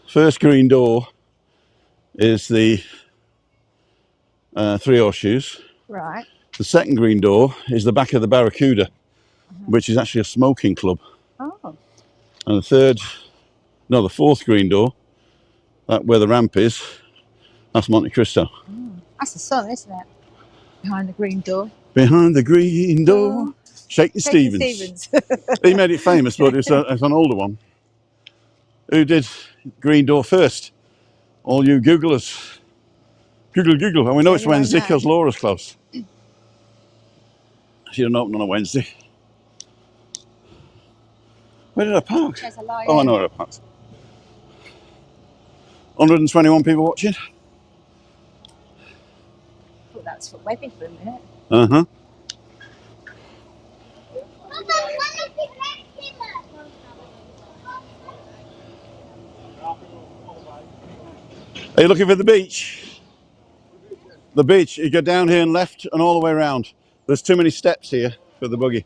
First green door is the 3 horseshoes. Right. The second green door is the back of the Barracuda, which is actually a smoking club. Oh. And the fourth green door, where the ramp is, that's Monte Cristo. That's the sun, isn't it? Behind the green door. Behind the green door. Shakin' Stevens. He made it famous, but it's an older one. Who did Green Door first? All you Googlers. Google. And we know it's Wednesday because Laura's close. She didn't open on a Wednesday. Where did I park? Oh, I know where I parked. 121 people watching. Oh, that's for wedding for a minute. Uh-huh. Are you looking for the beach? The beach. You go down here and left and all the way around. There's too many steps here for the buggy.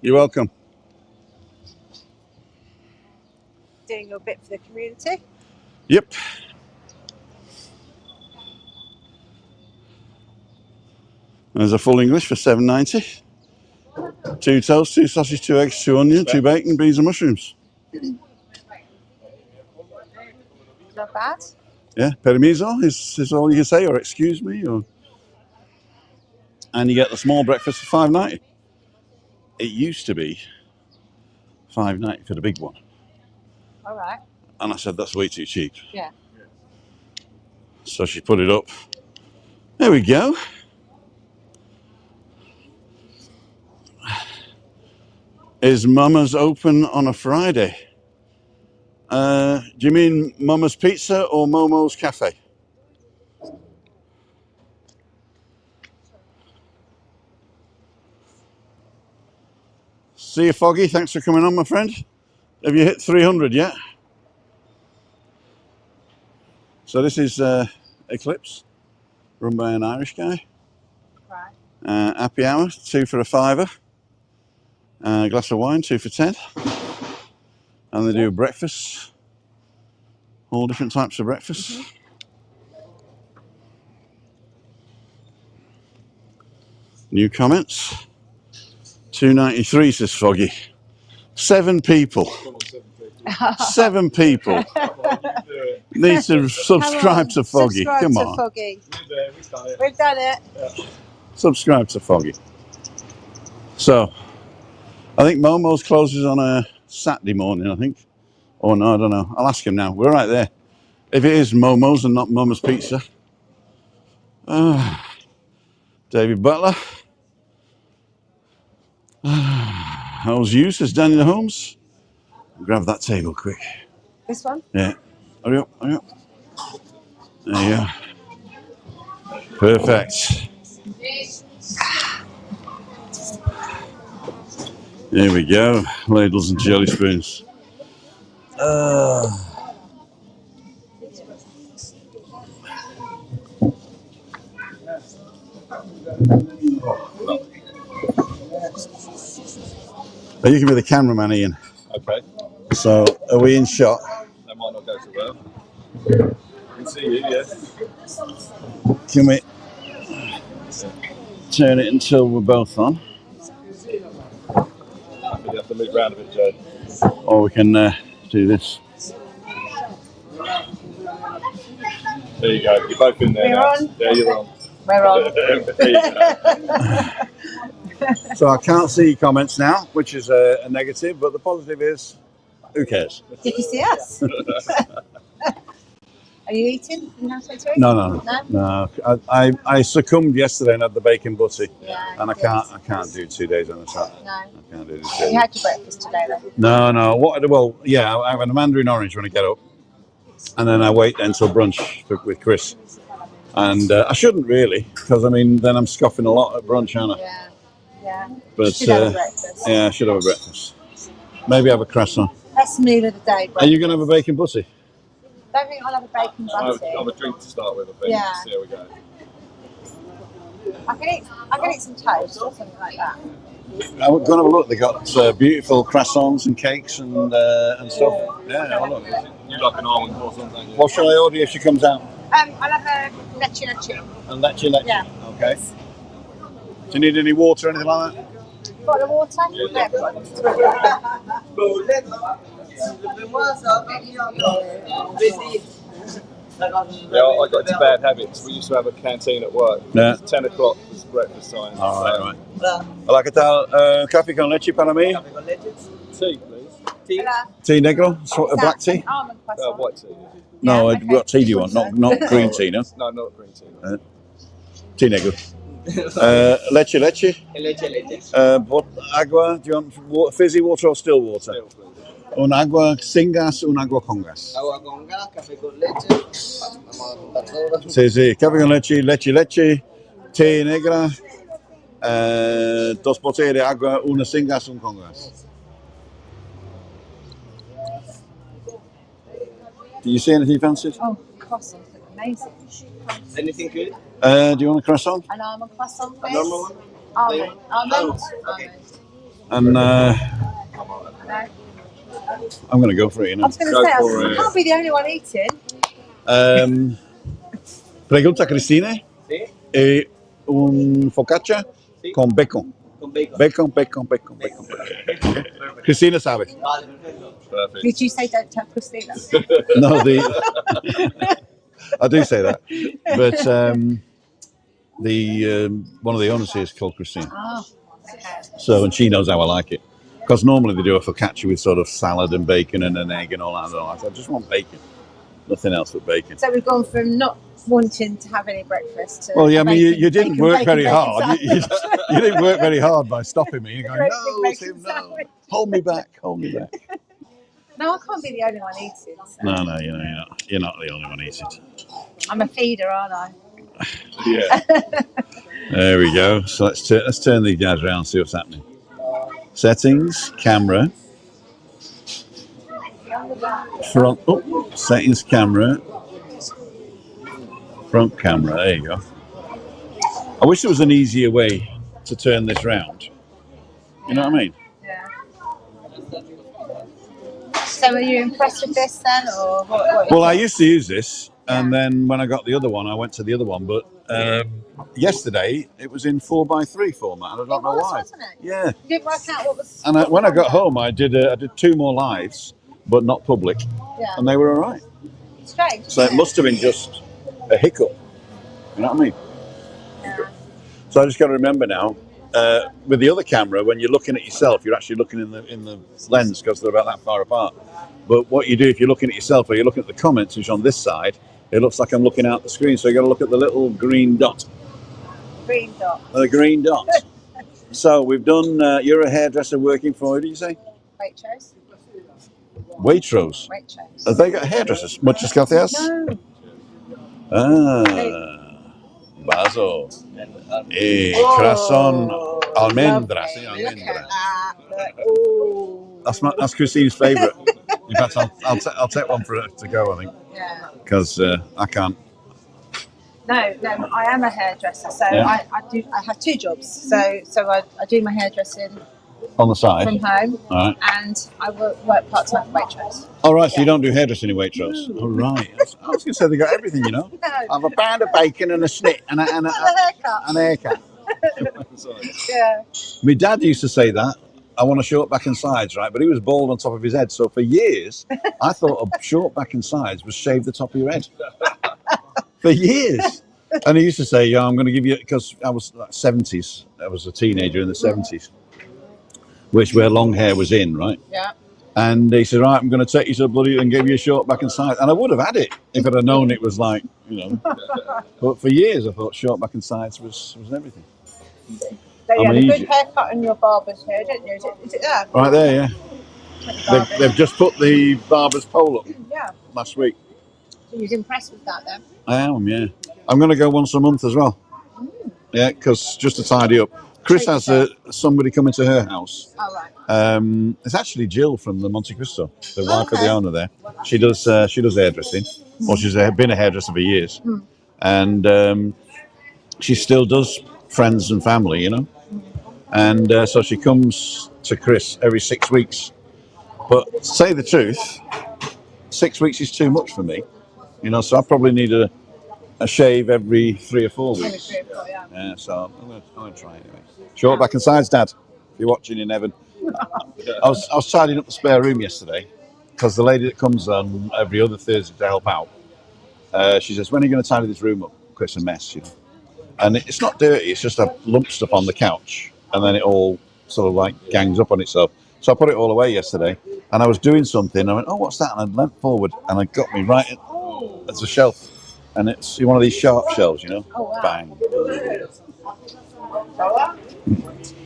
You're welcome. Doing your bit for the community. Yep. There's a full English for $7.90. 2 toast, 2 sausage, 2 eggs, 2 onion, 2 bacon, beans and mushrooms. Not bad. Yeah, permiso is all you can say, or excuse me, or... And you get the small breakfast for $5.90. it used to be $5.90 for the big one. All right. And I said, that's way too cheap. Yeah. So she put it up. There we go. Is Mama's open on a Friday? Do you mean Mama's Pizza or Momo's Cafe? See you, Foggy. Thanks for coming on, my friend. Have you hit 300 yet? So this is Eclipse, run by an Irish guy. Right. Happy hour, 2 for a £5. A glass of wine, 2 for 10. And they do breakfast, all different types of breakfast. New comments. 2.93 says Foggy. 7 people. 7 people need to subscribe to Foggy. Come on. Foggy. We've done it. Subscribe to Foggy. So, I think Momo's closes on a Saturday morning, I think. Oh no, I don't know. I'll ask him now. We're right there. If it is Momo's and not Mama's Pizza. David Butler. How's you, says Daniel Holmes. Grab that table quick. This one? Yeah. Hurry up, hurry up. There you go. Perfect. There we go. Ladles and jelly spoons. You can be the cameraman, Ian. Okay. So, are we in shot? That might not go so well. I can see you, yes. Can we turn it until we're both on? I think you have to move around a bit, Joe. Or we can do this. There you go. You're both in there. We're now. on. Yeah, you're on. We're on. There you go. So I can't see comments now, which is a negative, but the positive is, who cares? Did you see us? Are you eating? No. I succumbed yesterday and had the bacon butty, and I can't do 2 days on a trot. No. I can't do this. You had your breakfast today, though. No. I have a mandarin orange when I get up, and then I wait until brunch with Chris. And I shouldn't really, because I mean, then I'm scoffing a lot at brunch, aren't I? Yeah. But Should have a breakfast. yeah, I should have a breakfast. Maybe have a croissant. Best meal of the day. Breakfast. Are you going to have a bacon butty? Don't think I'll have a bacon butty. I'll have a drink to start with, I think. Yeah. See how we go. I can eat some toast or something like that. I'm going to have a look. They got beautiful croissants and cakes and stuff. Yeah, have a look. You like an almond croissant, don't you? What shall I order if she comes out? I'll have a leche. And leche. Yeah. Okay. Do you need any water or anything like that? Got the water? Yeah. Yeah, I got into bad habits. We used to have a canteen at work. Yeah. 10 o'clock was breakfast time. All right. Hola, ¿qué tal? Café con leche para mí. Tea, please. Tea negro, black tea. Almond croissant. White tea. No, okay. what tea do you want? Not green tea, no? No, not green tea. No. Tea negro. Leche. Agua, do you want fizzy water or still water? Still, please. Un agua sin gas, un agua con gas. Agua con gas, café con leche. Vamos a apuntar todo. Sí, café con leche, té negra, 2 botellas de agua, una sin gas, un con gas. Do you see anything fancy? Oh, croissants look amazing. Anything good? Do you want a croissant? An almond croissant, please. Normal one? Almond. Okay. And No. I'm going to go for it, you I know. was going to say, I can't be the only one eating. Pregunta Cristina. ¿Sí? Un focaccia Sí. con bacon. Con bacon. Bacon. Cristina sabe. Vale, perfecto. Perfect. Did you say don't tell Christina? No, I do say that, but the one of the owners here is called Christine. Oh, So, and she knows how I like it. Because normally they do a focaccia with sort of salad and bacon and an egg and all that. I just want bacon. Nothing else but bacon. So we've gone from not wanting to have any breakfast to... Well, yeah, I mean, you didn't work very hard. You didn't work very hard by stopping me. You're going, no, Tim, no. Hold me back, hold me back. No, I can't be the only one eating. So. No, you're not the only one eating. I'm a feeder, aren't I? Yeah. There we go. So let's turn these guys around and see what's happening. Settings, camera. Front, settings, camera. Front camera, there you go. I wish there was an easier way to turn this round. You know what I mean? Yeah. So are you impressed with this then, or what Well, I used to use this, and then when I got the other one, I went to the other one. But yesterday, it was in 4x3 format, and I don't know why. Wasn't it? Yeah. You didn't work out what was... And when I got home, I did 2 more lives, but not public, and they were all right. Strange. So it must have been just a hiccup. You know what I mean? Yeah. So I just got to remember now, with the other camera, when you're looking at yourself, you're actually looking in the lens because they're about that far apart. But what you do if you're looking at yourself or you're looking at the comments, which on this side, it looks like I'm looking out the screen. So you got to look at the little green dot. Green dot. The green dot. So we've done. You're a hairdresser working for who? Do you say? Waitrose. Waitrose. Waitrose. Have they got hairdressers? Muchas gracias. No. Vaso. Corazón. Almendras. Almendras. That's Christine's favourite. In fact, I'll take one for her to go, I think. Yeah. Because I can't. No, I am a hairdresser, so I have 2 jobs. So I do my hairdressing on the side from home, right. And I work part-time for Waitrose. All right, so you don't do hairdressing in Waitrose? All right. I was going to say they got everything, you know. No. I have a pound of bacon and a snit and a haircut. An haircut. Yeah. My dad used to say that. I want a short back and sides, right? But he was bald on top of his head. So for years, I thought a short back and sides was shave the top of your head. For years. And he used to say, yeah, I'm going to give you, because I was like 70s. I was a teenager in the 70s, which where long hair was in, right? Yeah. And he said, right, I'm going to take you to the bloody and give you a short back and sides. And I would have had it if I'd have known it was like, you know. But for years, I thought short back and sides was everything. So you had a good haircut in your barber's hair, didn't you? Is it there? Right there, yeah. They've just put the barber's pole up last week. So you was impressed with that then? I am, yeah. I'm going to go once a month as well. Yeah, because just to tidy up. Chris has somebody coming to her house. Oh, right. It's actually Jill from the Monte Cristo, the wife of the owner there. She does hairdressing. Well, she's been a hairdresser for years. And she still does friends and family, you know. And so she comes to Chris every 6 weeks. But to say the truth, 6 weeks is too much for me. You know, so I probably need a shave every 3 or 4 weeks. Every 3 or 4, yeah. So I'm going to try anyway. Short back and sides, Dad. If you're watching in heaven. I was tidying up the spare room yesterday because the lady that comes on every other Thursday to help out, she says, when are you going to tidy this room up? It's a mess, you know. And it's not dirty, it's just a lump stuff on the couch. And then it all sort of like gangs up on itself. So I put it all away yesterday. And I was doing something. I went, oh, what's that? And I leant forward and it got me right as a shelf. And it's one of these sharp shelves, you know. Oh, wow. Bang.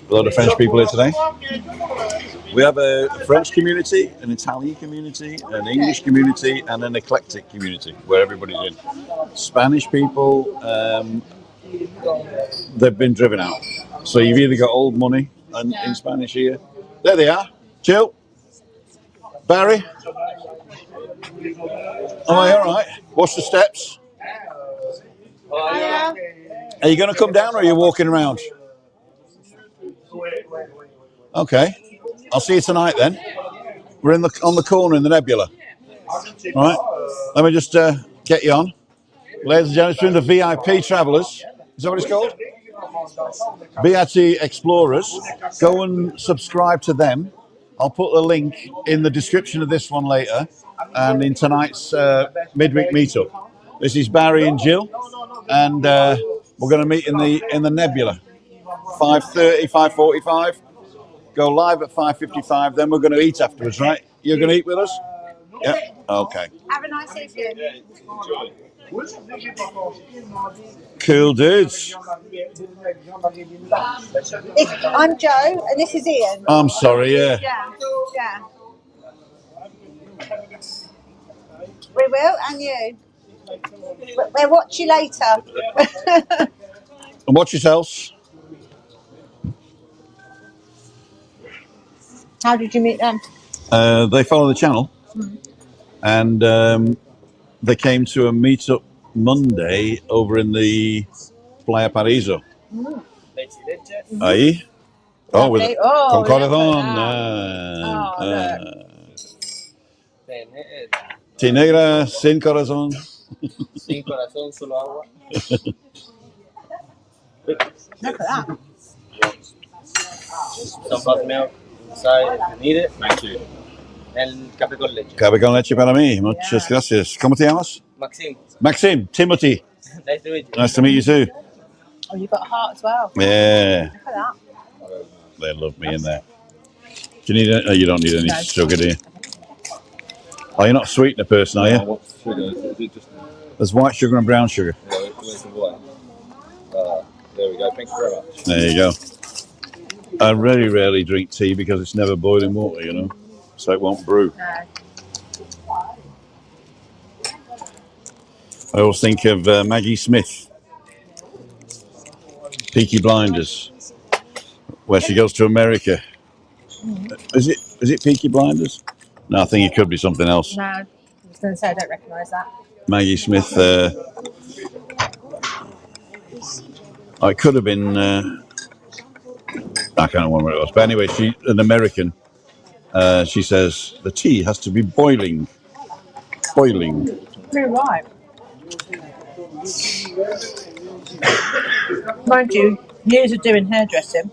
A lot of French people here today. We have a French community, an Italian community, an English community, and an eclectic community where everybody's in. Spanish people, they've been driven out. So you've either got old money in Spanish here. There they are. Jill. Barry. Am I all right? Watch the steps. Yeah. Are you going to come down or are you walking around? Okay. I'll see you tonight then. We're on the corner in the Nebula. All right. Let me just get you on. Ladies and gentlemen, the VIP travellers. Is that what it's called? VIP Explorers. Go and subscribe to them. I'll put the link in the description of this one later and in tonight's midweek meetup. This is Barry and Jill, and we're going to meet in the Nebula. 5:30, 5:45. Go live at 5:55. Then we're going to eat afterwards, right? You're going to eat with us? Yeah. Okay. Have a nice evening. Cool dudes. I'm Joe, and this is Ian. I'm sorry, yeah. Yeah. We will, and you. We'll watch you later. And watch yourselves. How did you meet them? They follow the channel, and they came to a meetup Monday over in the Playa Paraíso. Ahí. Oh, with con corazón. Tinegra sin corazón. Sin corazón, solo agua. Look at that. Some hot milk inside if you need it. Thank you. El café con leche. Café con leche para mí. Muchas gracias. ¿Cómo te llamas? Maxim. Maxim. Timothy. Nice to meet you. Nice to meet you too. Oh, you've got a heart as well. Yeah. Look at that. They love me in there. Do you need it? Oh, you don't need any sugar, do you? Oh, you're not a sweetener person, are you? What sugar? Is it just... There's white sugar and brown sugar. Yeah, where's the white? There we go. Thank you very much. There you go. I very rarely drink tea because it's never boiling water, you know, so it won't brew. No. I always think of Maggie Smith, Peaky Blinders, where she goes to America. Is it Peaky Blinders? No, I think it could be something else. No. I was going to say I don't recognise that. Maggie Smith. It could have been. I can't remember what it was, but anyway, she's an American. She says the tea has to be boiling. You're right. Mind you, years of doing hairdressing,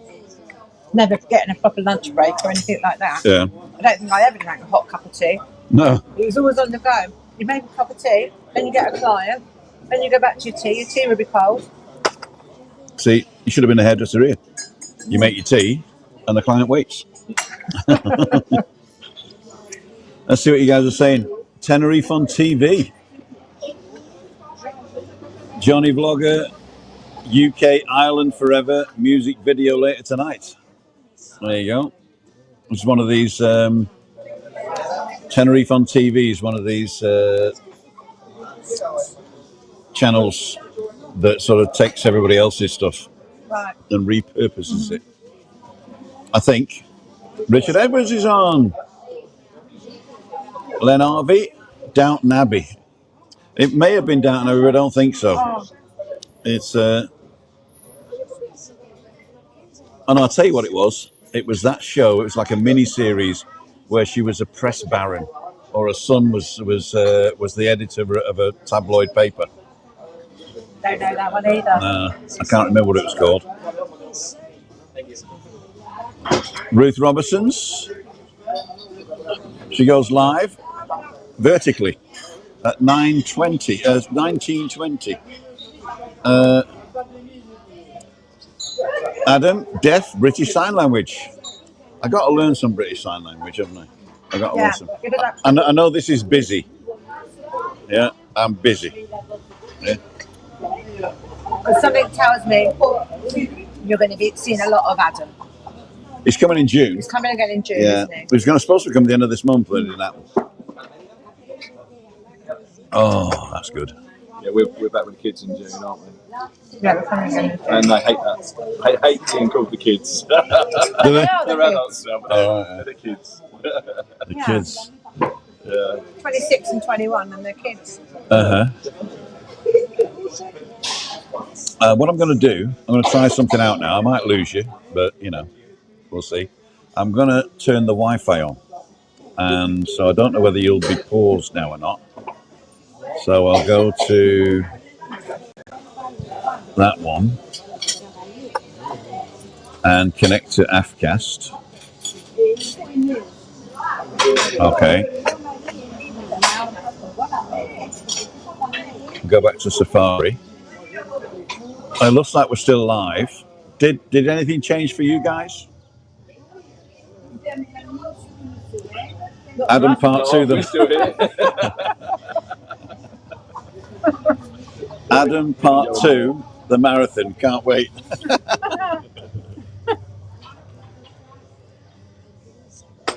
never getting a proper lunch break or anything like that. Yeah. I don't think I ever drank a hot cup of tea. No. It was always on the go. You make a cup of tea, then you get a client, then you go back to your tea will be cold. See, you should have been a hairdresser here. You make your tea, and the client waits. Let's see what you guys are saying. Tenerife on TV. Johnny Vlogger, UK Ireland Forever music video later tonight. There you go. It's one of these Tenerife on TV is one of these channels that sort of takes everybody else's stuff and repurposes it. I think Richard Edwards is on. Len Harvey, Downton Abbey. It may have been Downton Abbey, but I don't think so. It's and I'll tell you what it was. It was that show. It was like a mini series where she was a press baron, or her son was the editor of a tabloid paper. Don't know that one either. No, I can't remember what it was called. Ruth Robertson's. She goes live vertically at 1920. Adam, deaf, British Sign Language. I got to learn some British Sign Language, haven't I? I got to learn some. I know this is busy. Yeah, I'm busy. Yeah. Something tells me you're going to be seeing a lot of Adam. He's coming in June. He's coming again in June, isn't he? He's supposed to come at the end of this month, but it didn't happen. Oh, that's good. Yeah, we're back with the kids in June, aren't we? Yeah, we're coming in. And they hate that. They hate being called the kids. Do they? They're adults now, but they're the kids. The kids. Yeah. 26 and 21 and they're kids. What I'm going to do, I'm going to try something out now. I might lose you, but, you know, we'll see. I'm going to turn the Wi-Fi on. And so I don't know whether you'll be paused now or not. So I'll go to that one and connect to Afcast. Okay. Go back to Safari. It looks like we're still live. Did anything change for you guys? Adam part two. We're still here. Adam part two, the marathon. Can't wait.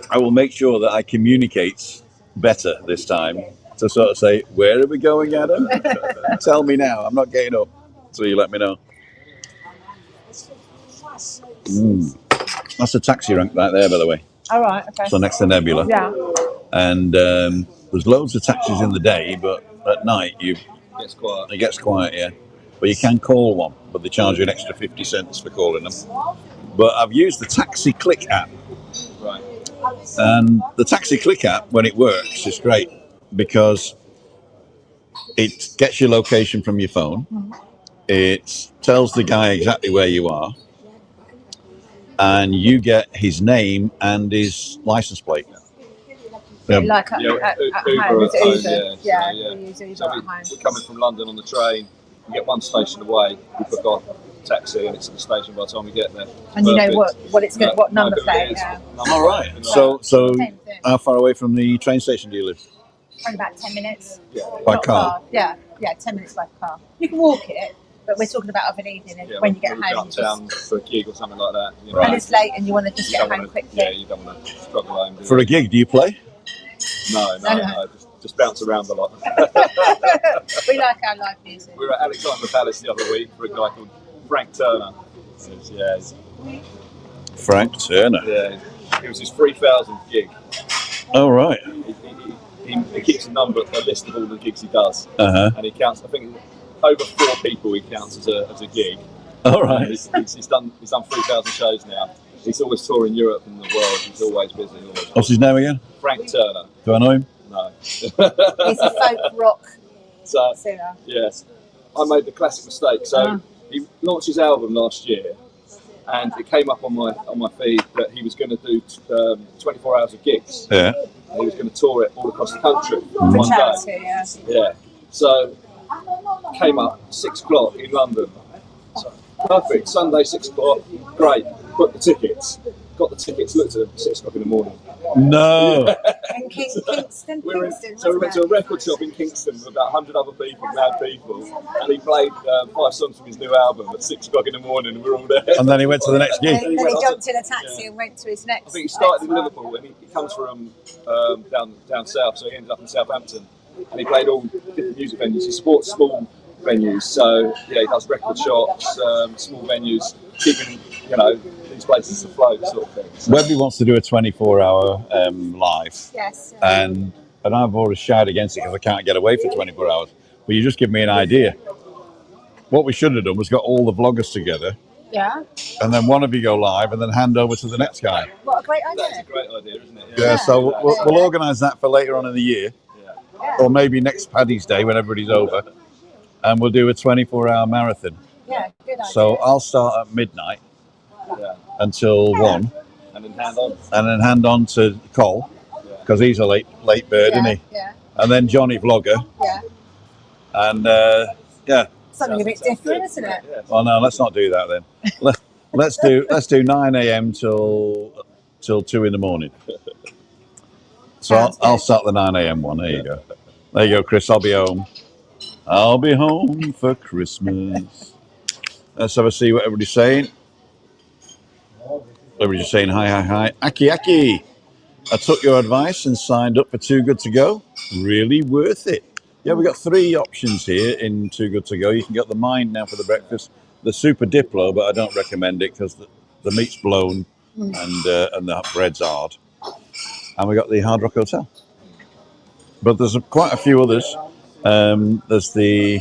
I will make sure that I communicate better this time to sort of say, where are we going, Adam? Tell me now. I'm not getting up until you let me know. That's a taxi rank right there, by the way. All right, okay. So next to Nebula. Yeah. And there's loads of taxis in the day, but at night it gets quiet, yeah. But you can call one, but they charge you an extra 50 cents for calling them. But I've used the Taxi Click app. Right. And the Taxi Click app, when it works, is great because it gets your location from your phone. It tells the guy exactly where you are. And you get his name and his license plate. Like at home, is it Uber? Yeah. We use Uber So at home. we're coming from London on the train. We get one station away. We book our taxi, and it's at the station by the time we get there. And you know what it's going, what number plate. All right. So how far away from the train station do you live? Only about 10 minutes. By Not car? far. Yeah, 10 minutes by car. You can walk it, but we're talking about of an evening and when you get home. Uptown for a gig or something like that. You know, and it's late and you want to just get home quickly. Yeah, you don't want to struggle home. For a gig, do you play? No. Just bounce around a lot. We like our live music. We were at Alexandra Palace the other week for a guy called Frank Turner. Frank Turner? Yeah, it was his 3,000th gig. Oh, right. He keeps a list of all the gigs he does. And he counts, I think, over 4 people he counts as a gig. All right. He's done 3,000 shows now. He's always touring Europe and the world. He's always busy. What's his name again? Frank Turner. Do I know him? No. He's a folk rock singer. Yes. I made the classic mistake. So he launched his album last year, and it came up on my feed that he was going to do 24 hours of gigs. Yeah. And he was going to tour it all across the country For one charity, day. Yeah. So came up 6 o'clock in London. So, perfect. Sunday 6 o'clock. Great. Booked the tickets. Got the tickets. Looked at them 6 o'clock in the morning. No. In Kingston. So we went to a record shop in Kingston with about 100 other people, mad people, and he played 5 songs from his new album at 6 o'clock in the morning, and we were all there. And then he went to the next gig. Then he jumped in a taxi and went to his next. I think he started in Liverpool, and he comes from down south, so he ended up in Southampton, and he played all different music venues. He supports small venues, so he does record shops, small venues, keeping these places afloat, sort of thing. So. Webby wants to do a 24-hour live. Yes. And I've always shied against it because I can't get away for 24 hours. But you just give me an idea. What we should have done was got all the vloggers together. Yeah. And then one of you go live and then hand over to the next guy. What a great idea. That's a great idea, isn't it? Yeah, so we'll organise that for later on in the year. Yeah. Or maybe next Paddy's Day when everybody's over. And we'll do a 24-hour marathon. Yeah, good idea. So I'll start at midnight until 1. And then hand on. And then hand on to Cole, because he's a late bird, isn't he? Yeah. And then Johnny Vlogger. Yeah. And something a bit different, isn't it? Well, no, let's not do that then. let's do 9 a.m. till 2 in the morning. So I'll start the 9 a.m. one. There you go. There you go, Chris. I'll be home. I'll be home for Christmas. Let's have a see what everybody's saying. Everybody's saying hi. Aki. I took your advice and signed up for Too Good To Go. Really worth it. Yeah, we've got 3 options here in Too Good To Go. You can get the Mind now for the breakfast, the Super Diplo, but I don't recommend it because the meat's blown and the bread's hard. And we got the Hard Rock Hotel. But there's quite a few others. There's the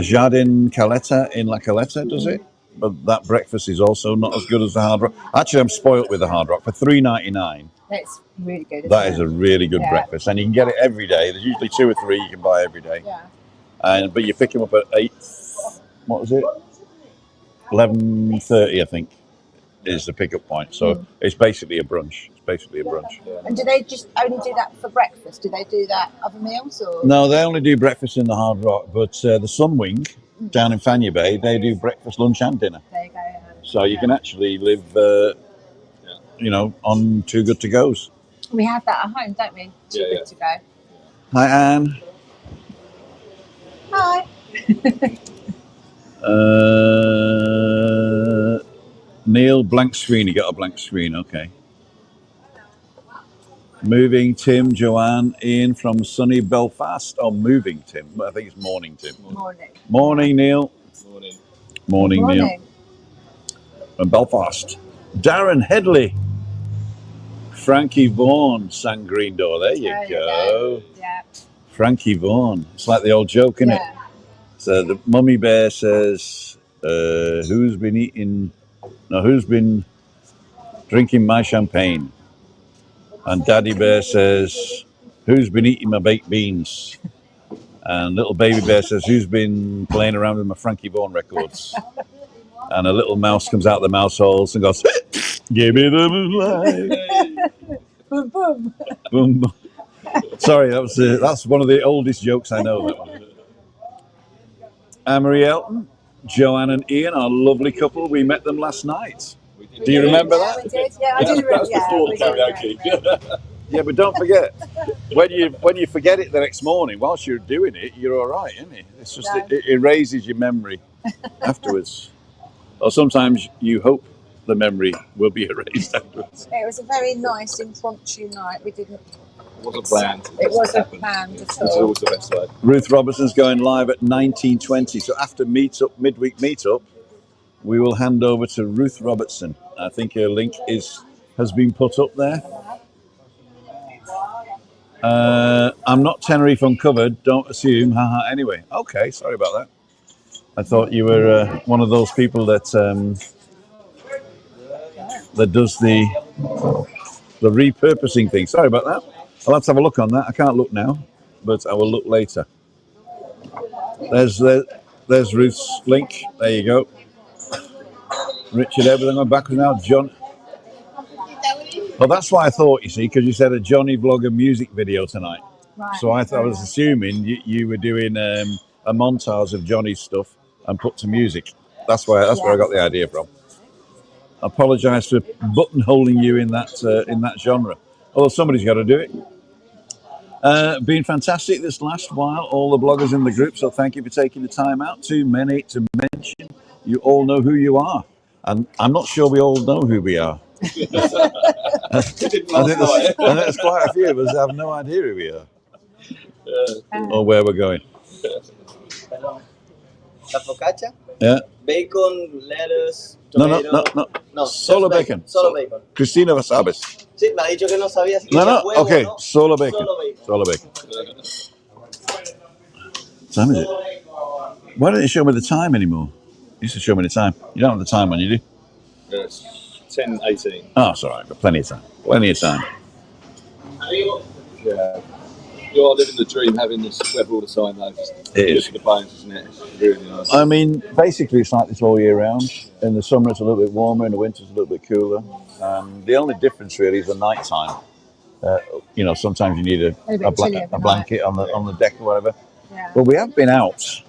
Jardin Caleta in La Caleta, does it? But that breakfast is also not as good as the Hard Rock. Actually, I'm spoilt with the Hard Rock for $3.99. That's really good. That is a really good breakfast, and you can get it every day. There's usually 2 or 3 you can buy every day. Yeah. But you pick them up at 8. What was it? 11:30, I think, is the pickup point. So it's basically a brunch. And do they just only do that for breakfast? Do they do that other meals or? No, they only do breakfast in the Hard Rock. But the Sunwing down in Fania Bay, they do breakfast, lunch, and dinner. There So you can actually live, you know, on 2 good to goes. We have that at home, don't we? Too good to go. Hi, Anne. Hi. Neil, blank screen. You got a blank screen, okay. Moving Tim, Joanne, Ian from sunny Belfast. Oh, moving Tim. I think it's morning Tim. Morning Neil. Morning Neil. From Belfast. Darren Headley. Frankie Vaughan sang Green Door. There you go. Yeah. Frankie Vaughan. It's like the old joke, isn't it? So the mummy bear says, who's been drinking my champagne? And Daddy Bear says, who's been eating my baked beans? And little baby bear says, who's been playing around with my Frankie Vaughan records? And a little mouse comes out of the mouse holes and goes, give me the moonlight. Boom, boom. Boom, boom. Sorry, that's one of the oldest jokes I know, that one. Anne-Marie Elton, Joanne and Ian, our lovely couple. We met them last night. Do you remember that? We did. Yeah, I do remember. Before the karaoke. Yeah, but don't forget, when you forget it the next morning, whilst you're doing it, you're all right, isn't it? It's just it erases your memory afterwards. Or sometimes you hope the memory will be erased afterwards. It was a very nice impromptu night. We didn't. It wasn't planned. It wasn't planned at all. It's always the best way. Ruth Robertson's going live at 19:20. So after midweek meetup, we will hand over to Ruth Robertson. I think her link has been put up there. I'm not Tenerife uncovered. Don't assume. Haha. Anyway, okay. Sorry about that. I thought you were one of those people that does the repurposing thing. Sorry about that. I'll have to have a look on that. I can't look now, but I will look later. There's Ruth's link. There you go. Richard, everything on backwards now. John. Well, that's why I thought, you see, because you said a Johnny Vlogger music video tonight. Right. So I was assuming you were doing a montage of Johnny's stuff and put to music. That's where I got the idea from. I apologise for buttonholing you in that genre. Although somebody's got to do it. Been fantastic this last while, all the bloggers in the group, so thank you for taking the time out. Too many to mention. You all know who you are. And I'm not sure we all know who we are. I think there's quite a few of us that have no idea who we are. Or where we're going. La focaccia? Yeah. Bacon, lettuce, tomato. No. Solo bacon. Solo bacon. Cristina sabes. Sí, me ha dicho que no sabía si No, huevo, okay. ¿no? Solo bacon. Solo bacon. What time is it? Why don't you show me the time anymore? You used to show me the time. You don't have the time on, you do? It's 10:18. Oh, it's all right. Got plenty of time. Plenty of time. Yeah. You're living the dream having this weather all the time, though. It is. Look at the bones, isn't it? It's really nice. I mean, basically, it's like this all year round. In the summer, it's a little bit warmer. In the winter, it's a little bit cooler. The only difference really is the night time. You know, sometimes you need a blanket on the deck or whatever. Yeah. But we have been out.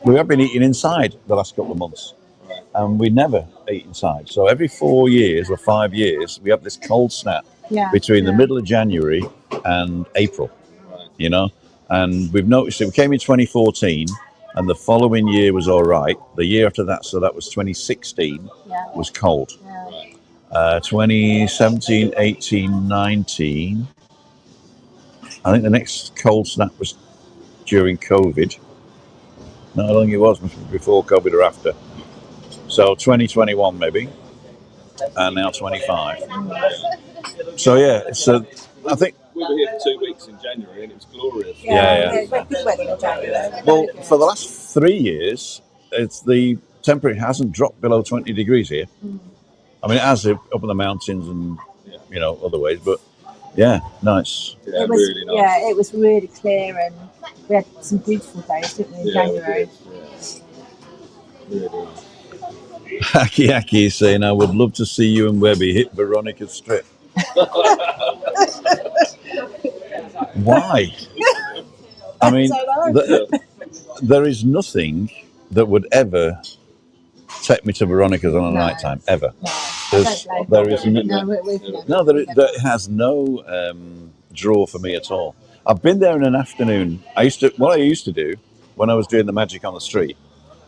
We have been eating inside the last couple of months, and we never eat inside. So every 4 years or 5 years, we have this cold snap between the middle of January and April. You know, and we've noticed it. We came in 2014, and the following year was all right. The year after that, so that was 2016, was cold. 2017, 18, 19. I think the next cold snap was during COVID. No, I don't think it was before COVID or after. So 2021 maybe, and now 25. So yeah, it's I think we were here for 2 weeks in January, and it was glorious. Good weather in January. Well, for the last 3 years, the temperature hasn't dropped below 20 degrees here. I mean, it has up in the mountains and you know other ways, but yeah, nice. Yeah, it was really nice. Yeah, it was really clear, and we had some beautiful days, didn't we, in January? Really nice. Aki is saying, I would love to see you and Webby hit Veronica's strip. Why? I mean, there is nothing that would ever take me to Veronica's on a night time ever. There is there has no draw for me at all. I've been there in an afternoon. What I used to do when I was doing the magic on the street,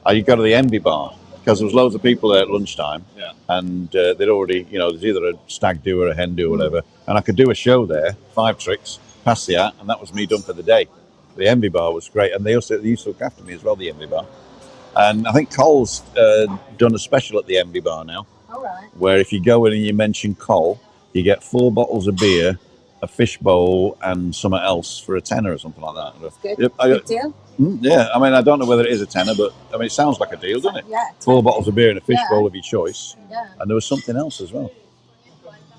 I would go to the Envy bar because there was loads of people there at lunchtime, and they'd already, there's either a stag do or a hen do or whatever, and I could do a show there, 5 tricks, pass the hat, and that was me done for the day. The Envy bar was great, and they used to look after me as well, the Envy bar. And I think Cole's done a special at the Envy bar now, where if you go in and you mention Cole, you get 4 bottles of beer, a fish bowl, and something else for a tenner or something like that. That's good. Good deal. Yeah, I mean, I don't know whether it is a tenner, but I mean, it sounds like a deal, doesn't it? Yeah. 4 bottles of beer and a fish bowl of your choice. Yeah. And there was something else as well.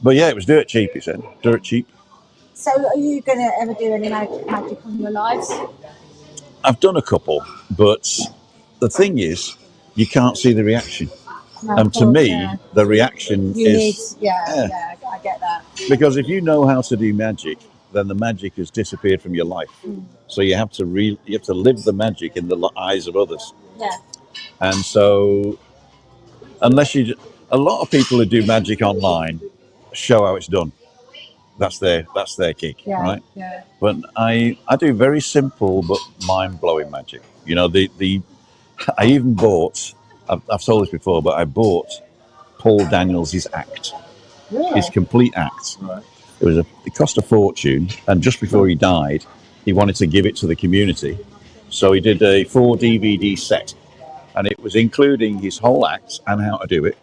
But yeah, it was dirt cheap, he said. Dirt cheap. So are you going to ever do any magic on your lives? I've done a couple, but the thing is, you can't see the reaction. No, and to me, the reaction is... I get that. Because if you know how to do magic, then the magic has disappeared from your life. So you have to live the magic in the eyes of others. Yeah. And so, a lot of people who do magic online show how it's done. That's their gig, right? Yeah. But I do very simple but mind-blowing magic. I even bought, I've told this before, but I bought Paul Daniels' act. Really? His complete act. Right. It cost a fortune, and just before he died, he wanted to give it to the community. So he did a 4 DVD set, and it was including his whole act and how to do it,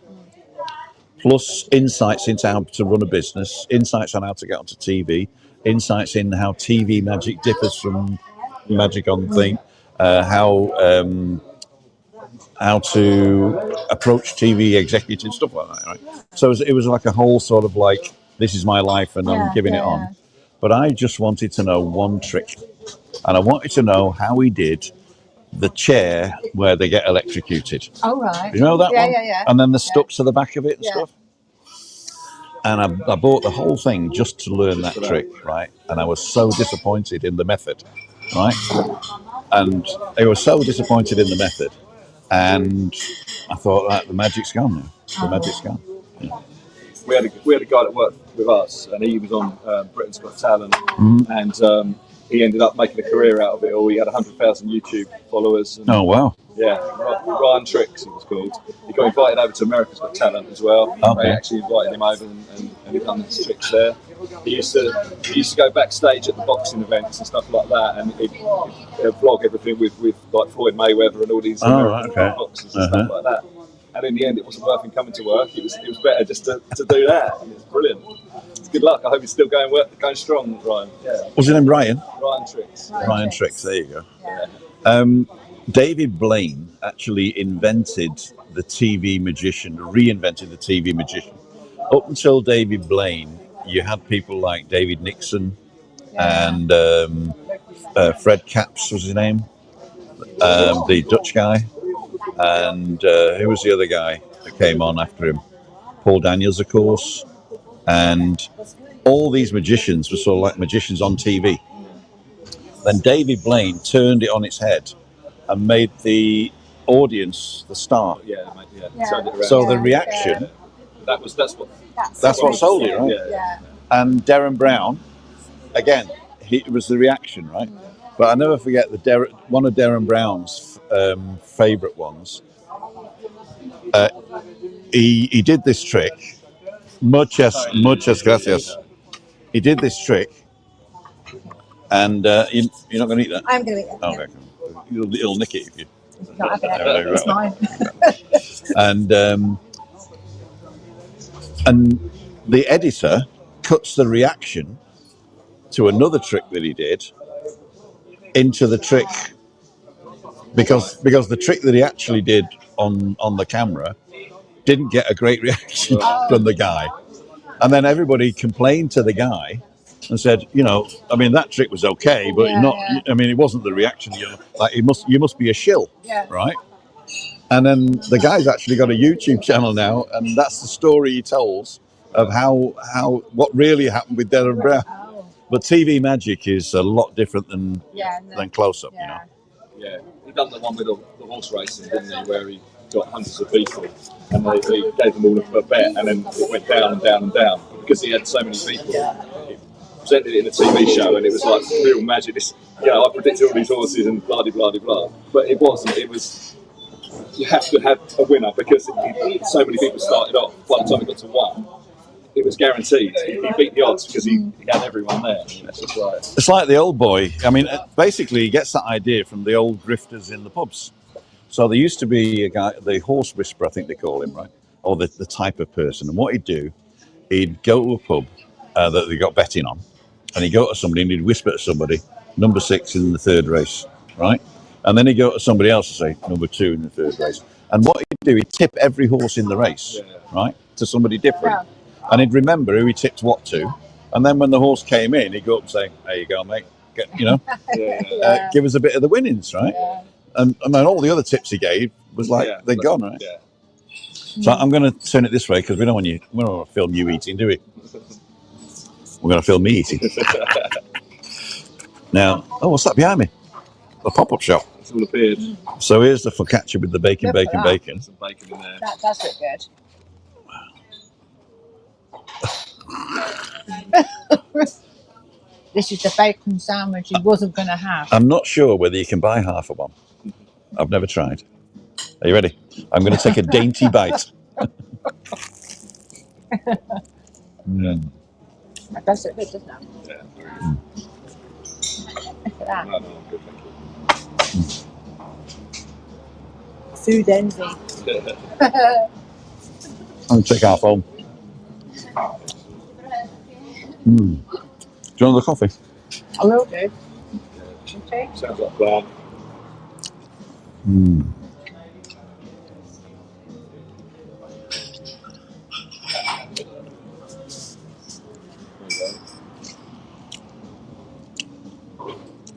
plus insights into how to run a business, insights on how to get onto TV, insights in how TV magic differs from magic on thing, how to approach TV executives, stuff like that, right? So it was like a whole sort of like, this is my life and I'm giving it on. But I just wanted to know one trick. And I wanted to know how he did the chair where they get electrocuted. Oh, right. You know that one? Yeah. And then the stuck to the back of it and stuff. And I bought the whole thing just to learn that trick, right? And I was so disappointed in the method, right? And I was so disappointed in the method. And I thought, the magic's gone now. The magic's gone. Yeah. We had a guy that worked with us, and he was on Britain's Got Talent, and he ended up making a career out of it all. He had 100,000 YouTube followers. And, oh, wow. Yeah, Ryan Tricks, he was called. He got invited over to America's Got Talent as well. Okay. They actually invited him over and he done his tricks there. He used to go backstage at the boxing events and stuff like that, and he'd vlog everything with like Floyd Mayweather and all these boxers and stuff like that. And in the end, it wasn't worth him coming to work. It was better just to do that. And it's brilliant. It's good luck. I hope he's still going strong, Ryan. Yeah. What's his name, Ryan? Ryan Tricks. Ryan Tricks. There you go. Yeah. David Blaine actually invented the TV magician, reinvented the TV magician. Up until David Blaine, you had people like David Nixon and Fred Capps was his name, the Dutch guy. And who was the other guy that came on after him? Paul Daniels, of course. And all these magicians were sort of like magicians on TV. Then David Blaine turned it on its head and made the audience the star. Yeah. Turned it around. So the reaction, that's what sold it, right? Yeah. And Darren Brown, again, it was the reaction, right? But I never forget one of Darren Brown's favourite ones. He did this trick. Muchas gracias. He did this trick, and you're not going to eat that? I'm going to eat it. Oh, okay. It'll nick it if you... Not having it. It's mine. And the editor cuts the reaction to another trick that he did into the trick, because the trick that he actually did on the camera didn't get a great reaction from the guy. And then everybody complained to the guy and said, that trick was okay, but it wasn't the reaction. You must be a shill, right? And then the guy's actually got a YouTube channel now, and that's the story he tells of what really happened with Darren Brown. But TV magic is a lot different than close up, Yeah, he done the one with the horse racing, didn't he? Where he got hundreds of people, and they gave them all a bet, and then it went down and down and down because he had so many people. He presented it in a TV show, and it was like real magic. This, I predicted all these horses and blah blah blah blah, but it wasn't. It was you have to have a winner because so many people started off. By the time it got to one, it was guaranteed. He beat the odds because he had everyone there. It's like the old boy. I mean, basically, he gets that idea from the old grifters in the pubs. So there used to be a guy, the horse whisperer, I think they call him, right? Or the type of person. And what he'd do, he'd go to a pub that they got betting on, and he'd go to somebody and he'd whisper to somebody, number 6 in the 3rd race, right? And then he'd go to somebody else and say, number 2 in the 3rd race. And what he'd do, he'd tip every horse in the race, right, to somebody different. And he'd remember who he tipped what to. And then when the horse came in, he'd go up and say, there you go, mate. Give us a bit of the winnings, right? Yeah. And then all the other tips he gave was like, they're gone, right? Yeah. So I'm going to turn it this way because we don't want to film you eating, do we? We're going to film me eating. Now, what's that behind me? A pop-up shop. It's all appeared. So here's the focaccia with the bacon. Some bacon in there. That does look good. This is the bacon sandwich he wasn't going to have. I'm not sure whether you can buy half of one. I've never tried. Are you ready? I'm going to take a dainty bite. That does look good, doesn't it? Yeah. Look at that. No, good, thank you. Food envy. I'm going to take half home. Do you want the coffee? I will do. Okay. Sounds like a plan.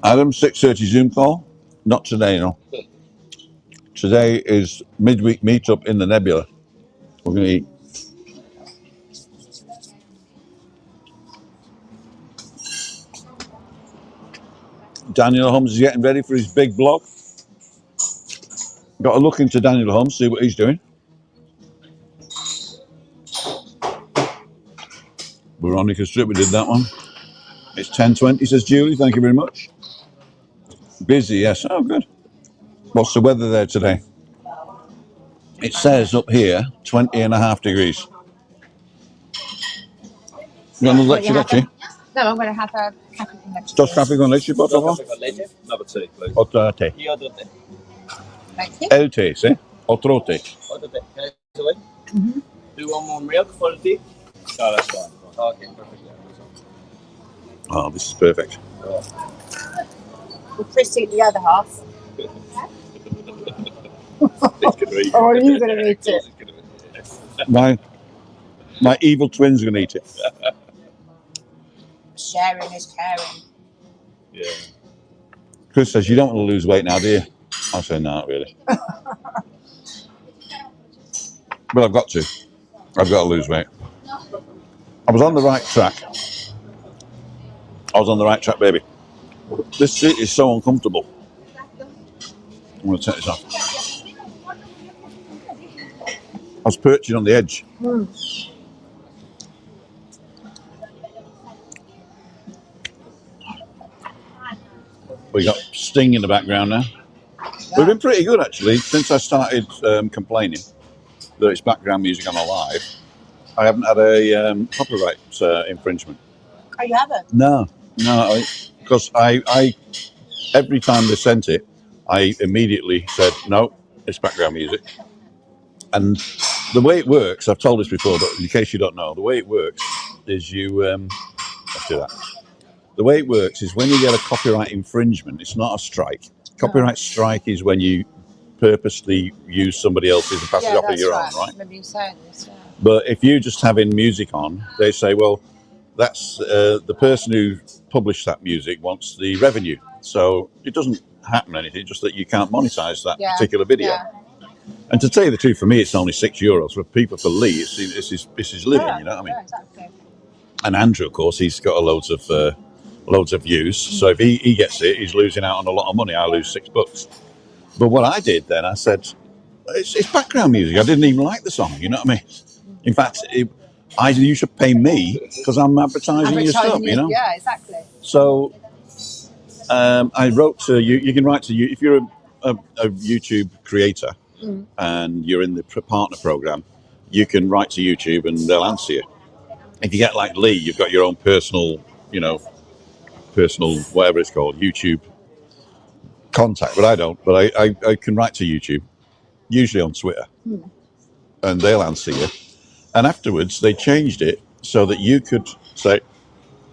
Adam, 6:30 Zoom call. Not today, no. Today is midweek meetup in the Nebula. We're going to eat. Daniel Holmes is getting ready for his big blog. Got to look into Daniel Holmes, see what he's doing. Veronica Stripper did that one. It's 10:20, says Julie. Thank you very much. Busy, yes. Oh, good. What's the weather there today? It says up here, 20.5 degrees. You want another leche? No, I'm going to have a café con leche. ¿Dos café con leche, por favor? Another tea, please. Otra té. Y otro té. Thank you. El té, ¿sí? Otro té. Otro té. Can I take away? Do you want more milk for the tea? No, that's fine. Okay, perfect. Oh, this is perfect. We'll Chris eat the other half. Or are you going to eat it? My evil twins are going to eat it. Sharing is caring. Yeah. Chris says, you don't want to lose weight now, do you? I say, no, not really. But I've got to. I've got to lose weight. I was on the right track. Baby. This seat is so uncomfortable. I'm going to take this off. I was perching on the edge. We got Sting in the background now. We've been pretty good, actually, since I started complaining that it's background music on a live. I haven't had a copyright infringement. Oh, you haven't? No, because I every time they sent it, I immediately said, no, it's background music. And the way it works, I've told this before, but in case you don't know, the way it works is let's do that. The way it works is when you get a copyright infringement, it's not a strike. Copyright strike is when you purposely use somebody else's and pass it off of your own, right? Maybe you said this, yeah. But if you're just having music on, they say, well, that's the person who published that music wants the revenue. So it doesn't happen anything, just that you can't monetize that particular video. Yeah. And to tell you the truth, for me, it's only €6. For people, for Lee, it's his living, you know what I mean? Yeah, exactly. And Andrew, of course, he's got loads of views. So if he gets it, he's losing out on a lot of money. I lose $6. But what I did then, I said, It's background music. I didn't even like the song. You know what I mean? In fact, you should pay me because I'm advertising your stuff. You know? Yeah, exactly. So I wrote to you. You can write to you if you're a YouTube creator and you're in the partner program. You can write to YouTube and they'll answer you. If you get like Lee, you've got your own personal, personal whatever it's called, YouTube contact. But I don't. But I can write to YouTube, usually on Twitter, and they'll answer you. And afterwards, they changed it so that you could say,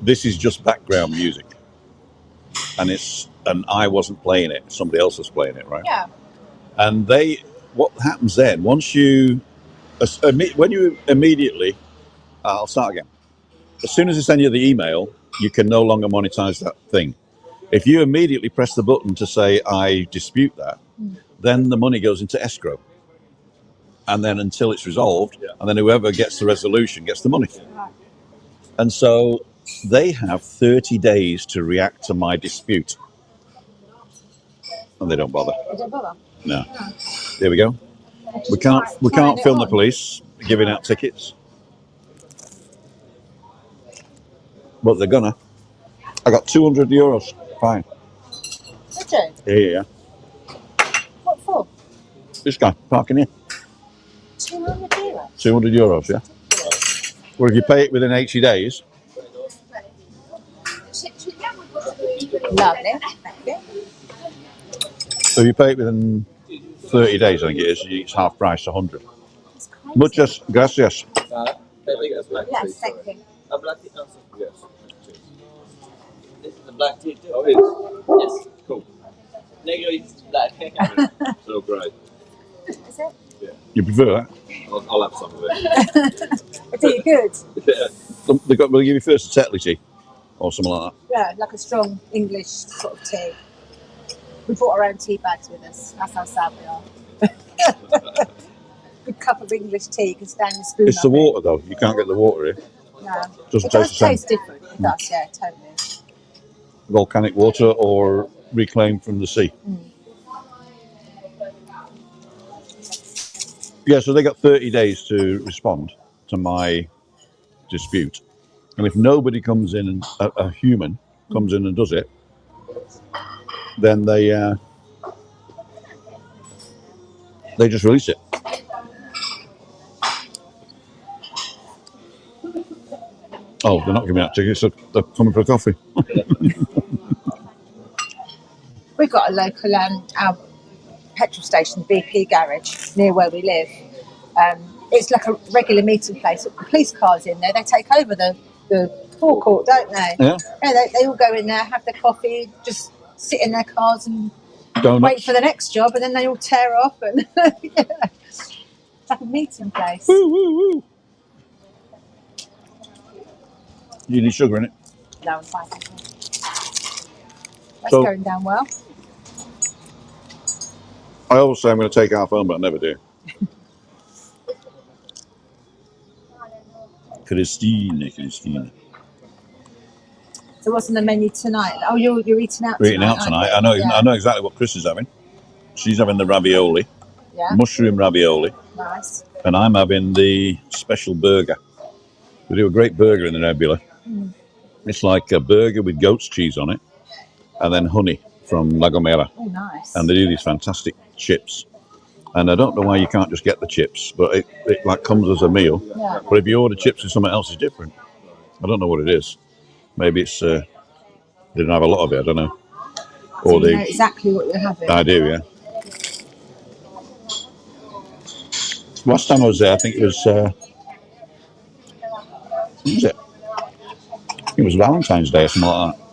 "This is just background music," and I wasn't playing it; somebody else was playing it, right? Yeah. And what happens then? When you immediately, I'll start again. As soon as they send you the email, you can no longer monetize that thing. If you immediately press the button to say I dispute that, then the money goes into escrow. And then until it's resolved, and then whoever gets the resolution gets the money. And so they have 30 days to react to my dispute. And they don't bother. They don't bother? No. There we go. We can't film the police giving out tickets. But they're gonna. I got €200. Fine. Did you? Yeah. What for? This guy parking here. €200? €200, yeah. Well, if you pay it within 80 days. Lovely. Thank you. So if you pay it within 30 days, I think it is, it's half price, 100. Muchas gracias. Yes, thank you. A black tea? Yes. This is a black tea too? Oh, it is? Yes. Cool. Negro is black. So great. Is it? Yeah. You prefer that? I'll have some of it. Do you good? Yeah. We'll give you first a Tetley tea or something like that. Yeah, like a strong English sort of tea. We brought our own tea bags with us. That's how sad we are. Good cup of English tea. You can stand the spoon. It's the water, though. You can't get the water here. No. Doesn't It does taste the same. taste different. It does, yeah, totally. Volcanic water or reclaimed from the sea. Yeah, so they got 30 days to respond to my dispute. And if nobody comes in, and a human comes in and does it, then they just release it. Oh, they're not giving out tickets, they're coming for a coffee. We've got a local our petrol station, BP garage, near where we live. It's like a regular meeting place. The police cars in there, they take over the forecourt, don't they? Yeah. Yeah, they all go in there, have their coffee, just sit in their cars and Donuts. wait for the next job, and then they all tear off. And yeah. It's like a meeting place. Woo, woo, woo. You need sugar in it? No, I'm fine. That's So- going down well. I always say I'm going to take half home, but I never do. Christine. So what's on the menu tonight? Oh, you're eating out tonight. We're eating out tonight. I know. Yeah. I know exactly what Chris is having. She's having the ravioli, Yeah, mushroom ravioli, nice. and I'm having the special burger. We do a great burger in the Nebula. It's like a burger with goat's cheese on it, and then honey from La Gomera. Oh, nice. And they do these fantastic chips. And I don't know why you can't just get the chips, but it like comes as a meal. Yeah. But if you order chips with something else, it's different. I don't know what it is. Maybe it's they didn't have a lot of it. I don't know. So Or you know exactly what you're having. I do, yeah. Last time I was there, I think it was. What was it? It was Valentine's Day or something like that.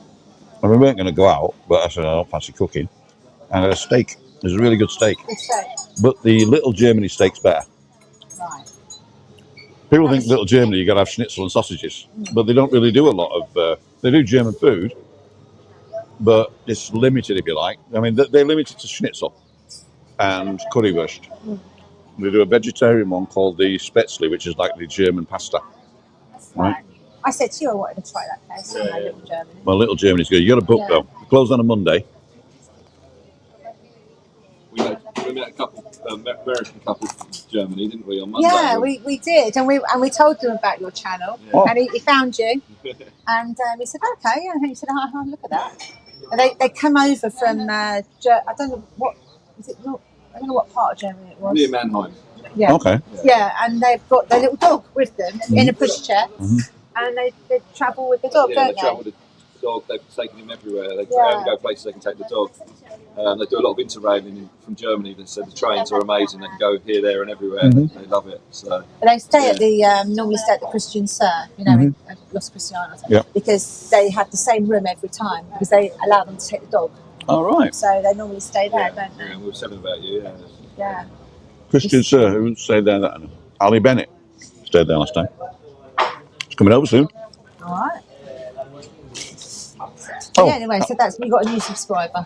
And we weren't going to go out, but I said I don't fancy cooking. And I had a steak. It was a really good steak. Good steak. But the Little Germany steak's better. Right. People think Little Germany, you got to have schnitzel and sausages, but they don't really do a lot of. They do German food, but it's limited, if you like. I mean, they limit it to schnitzel and currywurst. They do a vegetarian one called the Spätzle, which is like the German pasta. Right. I said to you I wanted to try that place. Little Germany. Well, Little Germany's good. You got to book though. It closed on a Monday. We met a couple, American couple from Germany, didn't we, on Monday? Yeah, we did, and we told them about your channel, and he found you, and he said okay, and he said, oh, look at that. And they come over from I don't know what is it not. I don't know what part of Germany it was. Near Mannheim. Yeah. Okay. Yeah, and they've got their little dog with them in a pushchair, and they travel with the dog, don't they? Travel with the dog. They've taken him everywhere. They go places they can take the dog. They do a lot of interrailing from Germany. They said the trains are amazing. They can go here, there, and everywhere. They love it. So. But they stay at the normally stay at the Christian Sir, in Los Cristianos, because they have the same room every time because they allow them to take the dog. All right. So they normally stay there, don't they? Yeah, we were telling about you. Yeah. Christian Sir, who stayed there? That Ali Bennett stayed there last time. He's coming over soon. All right. Yeah, anyway, so we got a new subscriber.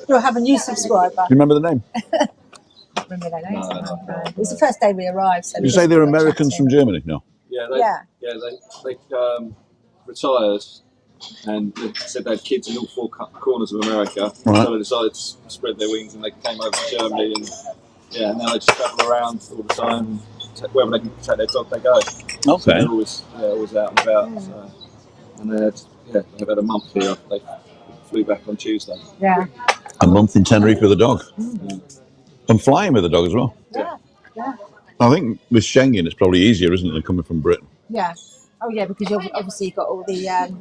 We'll have a new subscriber. Do you remember the name? Remember their names? No. It was the first day we arrived. So you say they're Americans from Germany? No. Yeah, they retired, and they said they had kids in all four corners of America. Right. So they decided to spread their wings, and they came over to Germany, and now they just travel around all the time. Wherever they can take their dog, they go. Okay. So they're always out and about. So. And they've had a month here. They flew back on Tuesday. Yeah. A month in Tenerife with a dog. And flying with a dog as well. Yeah. I think with Schengen, it's probably easier, isn't it, than coming from Britain? Yeah. Oh, yeah, because you've obviously got all the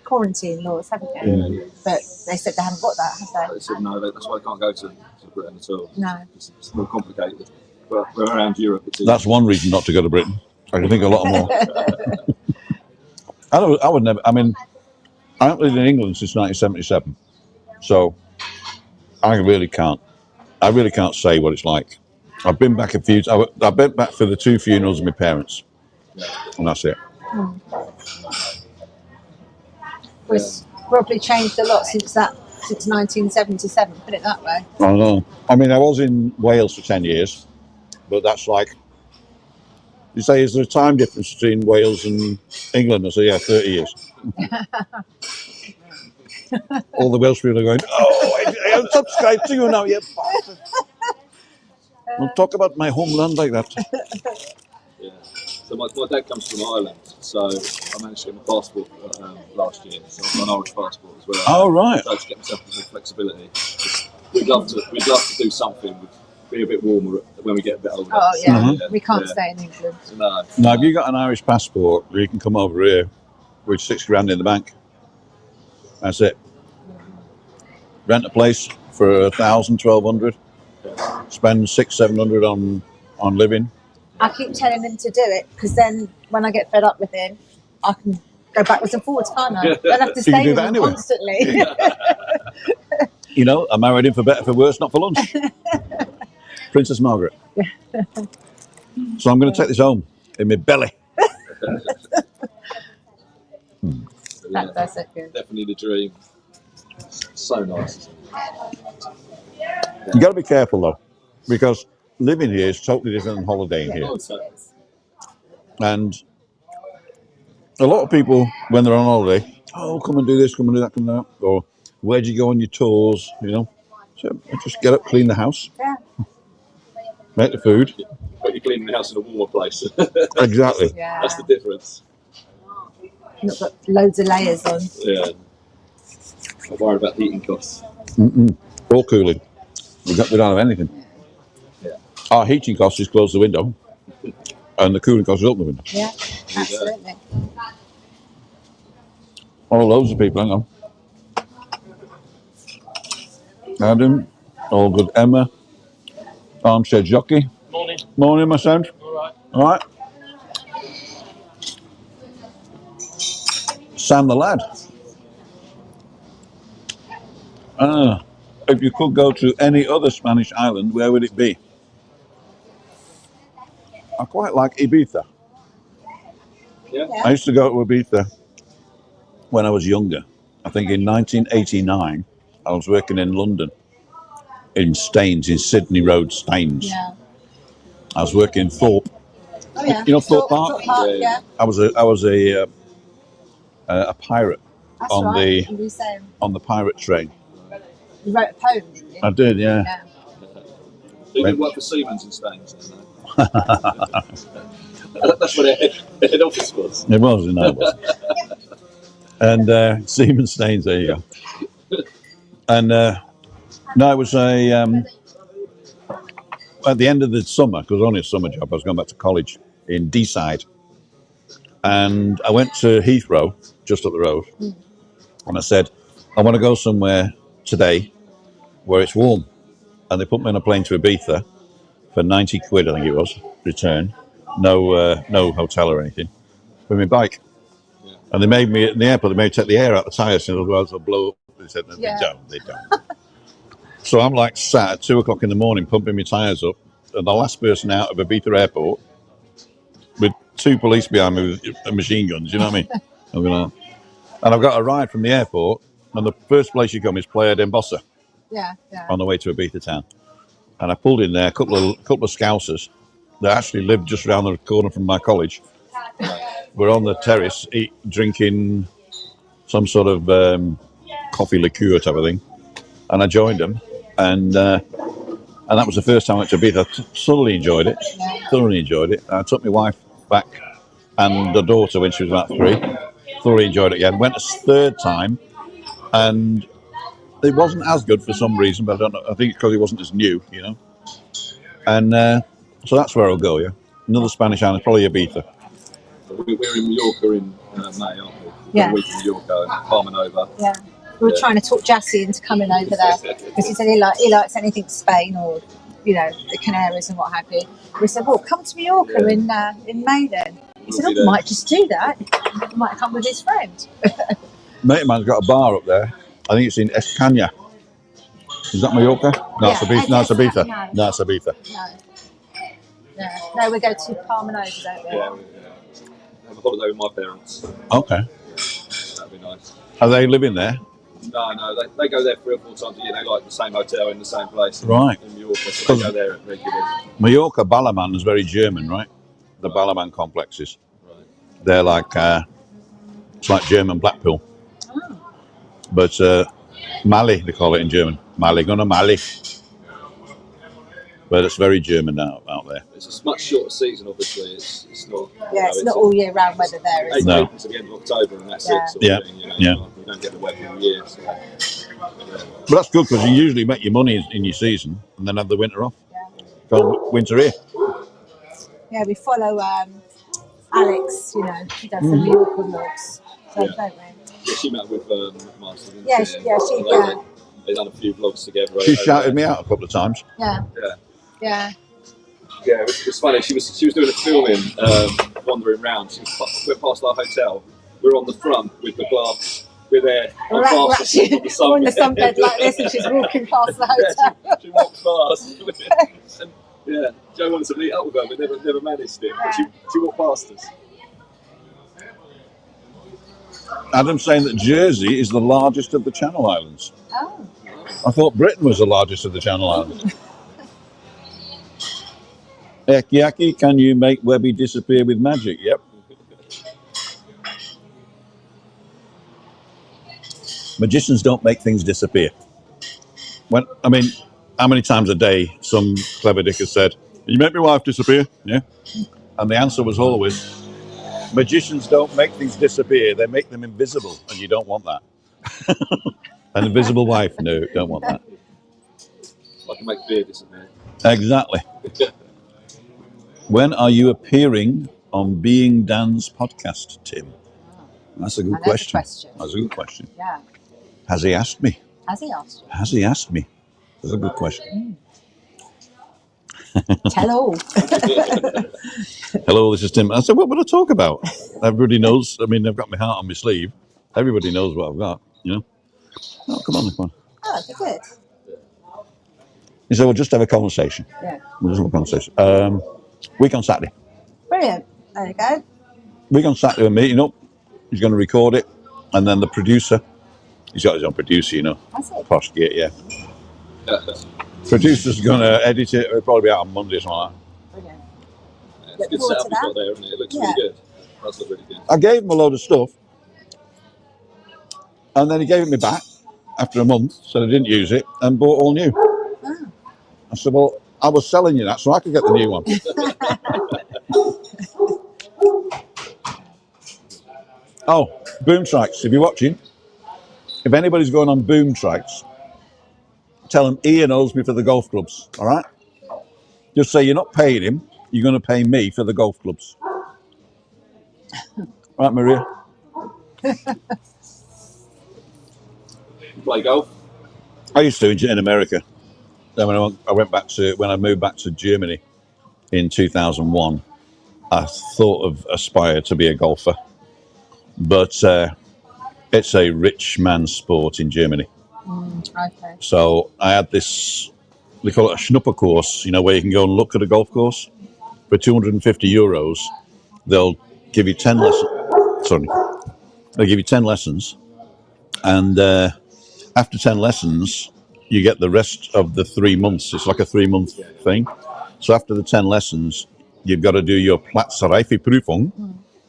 quarantine laws, haven't you? Yeah. But they said they haven't got that, have they? They said no, that's why they can't go to Britain at all. No. It's more complicated. But around Europe, it's easy. That's one reason not to go to Britain. I can think of a lot more. I would never. I mean, I haven't lived in England since 1977, so I really can't say what it's like. I've been back a few. I've been back for the two funerals of my parents, and that's it. It's probably changed a lot since 1977. Put it that way. I know. I mean, I was in Wales for 10 years, but that's like. You say, is there a time difference between Wales and England? I say, yeah, 30 years. All the Welsh people are going, I subscribe to you now, you bastard. Don't talk about my homeland like that. Yeah. So my dad comes from Ireland, so I managed to get my passport last year. So I've got an Irish passport as well. Oh, right. So to get myself a bit of flexibility. We'd love to do something. Be a bit warmer when we get a bit older. Oh yeah, we can't stay in England. No. Now, if you got an Irish passport, you can come over here with $6,000 in the bank. That's it. Rent a place for $1,000, $1,200. Spend $600-700 on living. I keep telling him to do it because then when I get fed up with him, I can go backwards and forwards, can't I? Don't have to stay with him constantly. You know, I married him for better, for worse, not for lunch. Princess Margaret. So I'm going to take this home in my belly. That's it. Good. Definitely the dream. So nice. You got to be careful though, because living here is totally different than holidaying here. And a lot of people, when they're on holiday, come and do this, come and do that, come and do that, or where'd you go on your tours? You know, so just get up, clean the house. Yeah. Make the food. But you're cleaning the house in a warmer place. Exactly. Yeah. That's the difference. Not got loads of layers on. Yeah. Not worried about heating costs. Or cooling. We don't have anything. Yeah. Our heating cost is close the window, and the cooling cost is open the window. Yeah, absolutely. Loads of people, hang on. Adam, all good. Emma, armchair jockey. Morning. Morning, my son. All right. Sam the lad. If you could go to any other Spanish island, where would it be? I quite like Ibiza. Yeah. I used to go to Ibiza when I was younger. I think in 1989, I was working in London, in Staines, in Sydney Road, Staines. Yeah. I was working in Thorpe. Oh yeah. You know Thorpe Park? Thorpe Park, yeah. I was a pirate. That's on right. the on the pirate train. You wrote a poem, didn't you? I did, yeah. He didn't work for Siemens in Staines. That's what head office was. It was, no, it was. And Siemens Staines, there you go. And no, it was at the end of the summer, because it was only a summer job, I was going back to college in Deeside. And I went to Heathrow, just up the road, and I said, I want to go somewhere today where it's warm. And they put me on a plane to Ibiza for 90 quid, I think it was, return. No hotel or anything, with my bike. Yeah. And they made me, at the airport, they made me take the air out the tyres, and otherwise they'll blow up. They said, no, they don't. So I'm like sat at 2 o'clock in the morning pumping my tyres up, and the last person out of Ibiza airport with 2 police behind me with machine guns, you know what I mean? And I've got a ride from the airport, and the first place you come is Playa d'Embossa. Yeah. On the way to Ibiza town. And I pulled in there, a couple of Scousers that actually lived just around the corner from my college. We're on the terrace, drinking some sort of coffee liqueur type of thing. And I joined them, and that was the first time I went to Ibiza. I thoroughly enjoyed it. I took my wife back and the daughter when she was about 3. Thoroughly enjoyed it again. Went a third time, and it wasn't as good for some reason, but I don't know. I think it's because it wasn't as new, you know. And so that's where I'll go, yeah. Another Spanish island, probably Ibiza. We're in Mallorca in May, aren't we? Yeah. A week in Mallorca, and Palma Nova. Yeah. We were trying to talk Jassy into coming over there because he said he likes anything Spain or, you know, the Canaries and what have you. We said, well, come to Mallorca in May then. He said, I might just do that. He might come with his friend. Mate of mine's got a bar up there. I think it's in Escania. Is that Mallorca? No, it's Ibiza. No, it's Ibiza. No, it's Ibiza. No, we go to Palma Nova, don't we? Yeah. Have a holiday with my parents. Okay. That'd be nice. Are they living there? No, they go there 3 or 4 times a year. They like the same hotel in the same place. Right. In Mallorca, so they go there regularly. Mallorca, Ballerman is very German, right? The Ballerman complexes. Right. They're like, it's like German Blackpool. Oh. But Mali, they call it in German. Mali, gonna Mali. But it's very German out there. It's a much shorter season, obviously. It's not. Yeah, it's not all year round weather there, is it? No. It's at the end of October, and that's it. Sort of thing, you know, you don't get the weather all year. So, But that's good because you usually make your money in your season and then have the winter off. Yeah. Go winter here. Yeah, we follow Alex, you know, she does the Mallorca vlogs. So, don't we? Yeah, she met with Master. Yeah, she. They've done a few vlogs together. She shouted me out a couple of times. Yeah. Yeah, it's funny. She was doing a filming, wandering around. She went past our hotel. We're on the front with the glass. We're there. We're actually on the sunbed like this, and she's walking past the hotel. Yeah, she walked past. And, yeah, Joe wanted to meet up with her, but never managed it. But she walked past us. Adam's saying that Jersey is the largest of the Channel Islands. Oh. I thought Britain was the largest of the Channel Islands. Yaki, can you make Webby disappear with magic? Yep. Magicians don't make things disappear. How many times a day some clever dick has said, "You make my wife disappear?" Yeah. And the answer was always, magicians don't make things disappear, they make them invisible, and you don't want that. An invisible wife, no, don't want that. I can make beer disappear. Exactly. When are you appearing on Being Dan's podcast, Tim? That's a good question. That's a good question. Yeah. Has he asked me? Has he asked you? Has he asked me? That's a good question. Tell all. Hello, this is Tim. I said, what would I talk about? Everybody knows. I mean, I've got my heart on my sleeve. Everybody knows what I've got, you know? Oh, come on. Oh, that'd be good. He said, we'll just have a conversation. Yeah. We'll just have a conversation. Week on Saturday. Brilliant. There you go. Week on Saturday, we're meeting up. He's going to record it. And then the producer, he's got his own producer, you know. That's it. Posh git, yeah. Producer's going to edit it. It'll probably be out on Monday or something like that. Brilliant. Yeah, it's a good setup you've got there, isn't it? It looks really good. It does look really good. I gave him a load of stuff. And then he gave it me back after a month, said I didn't use it, and bought all new. Oh. I said, well, I was selling you that so I could get the new one. Oh, boom tracks. If you're watching, if anybody's going on boom tracks, tell them Ian owes me for the golf clubs. All right? Just say you're not paying him. You're going to pay me for the golf clubs. Right, Maria? Play golf? I used to in America. Then when I moved back to Germany in 2001, I thought of aspire to be a golfer, but it's a rich man's sport in Germany. Okay. So I had this, they call it a schnupper course, you know, where you can go and look at a golf course for €250. They'll give you 10 lessons. Sorry, they'll give you 10 lessons, and after 10 lessons, you get the rest of the 3 months. It's like a 3-month thing. So after the 10 lessons, you've got to do your Platzreifeprüfung,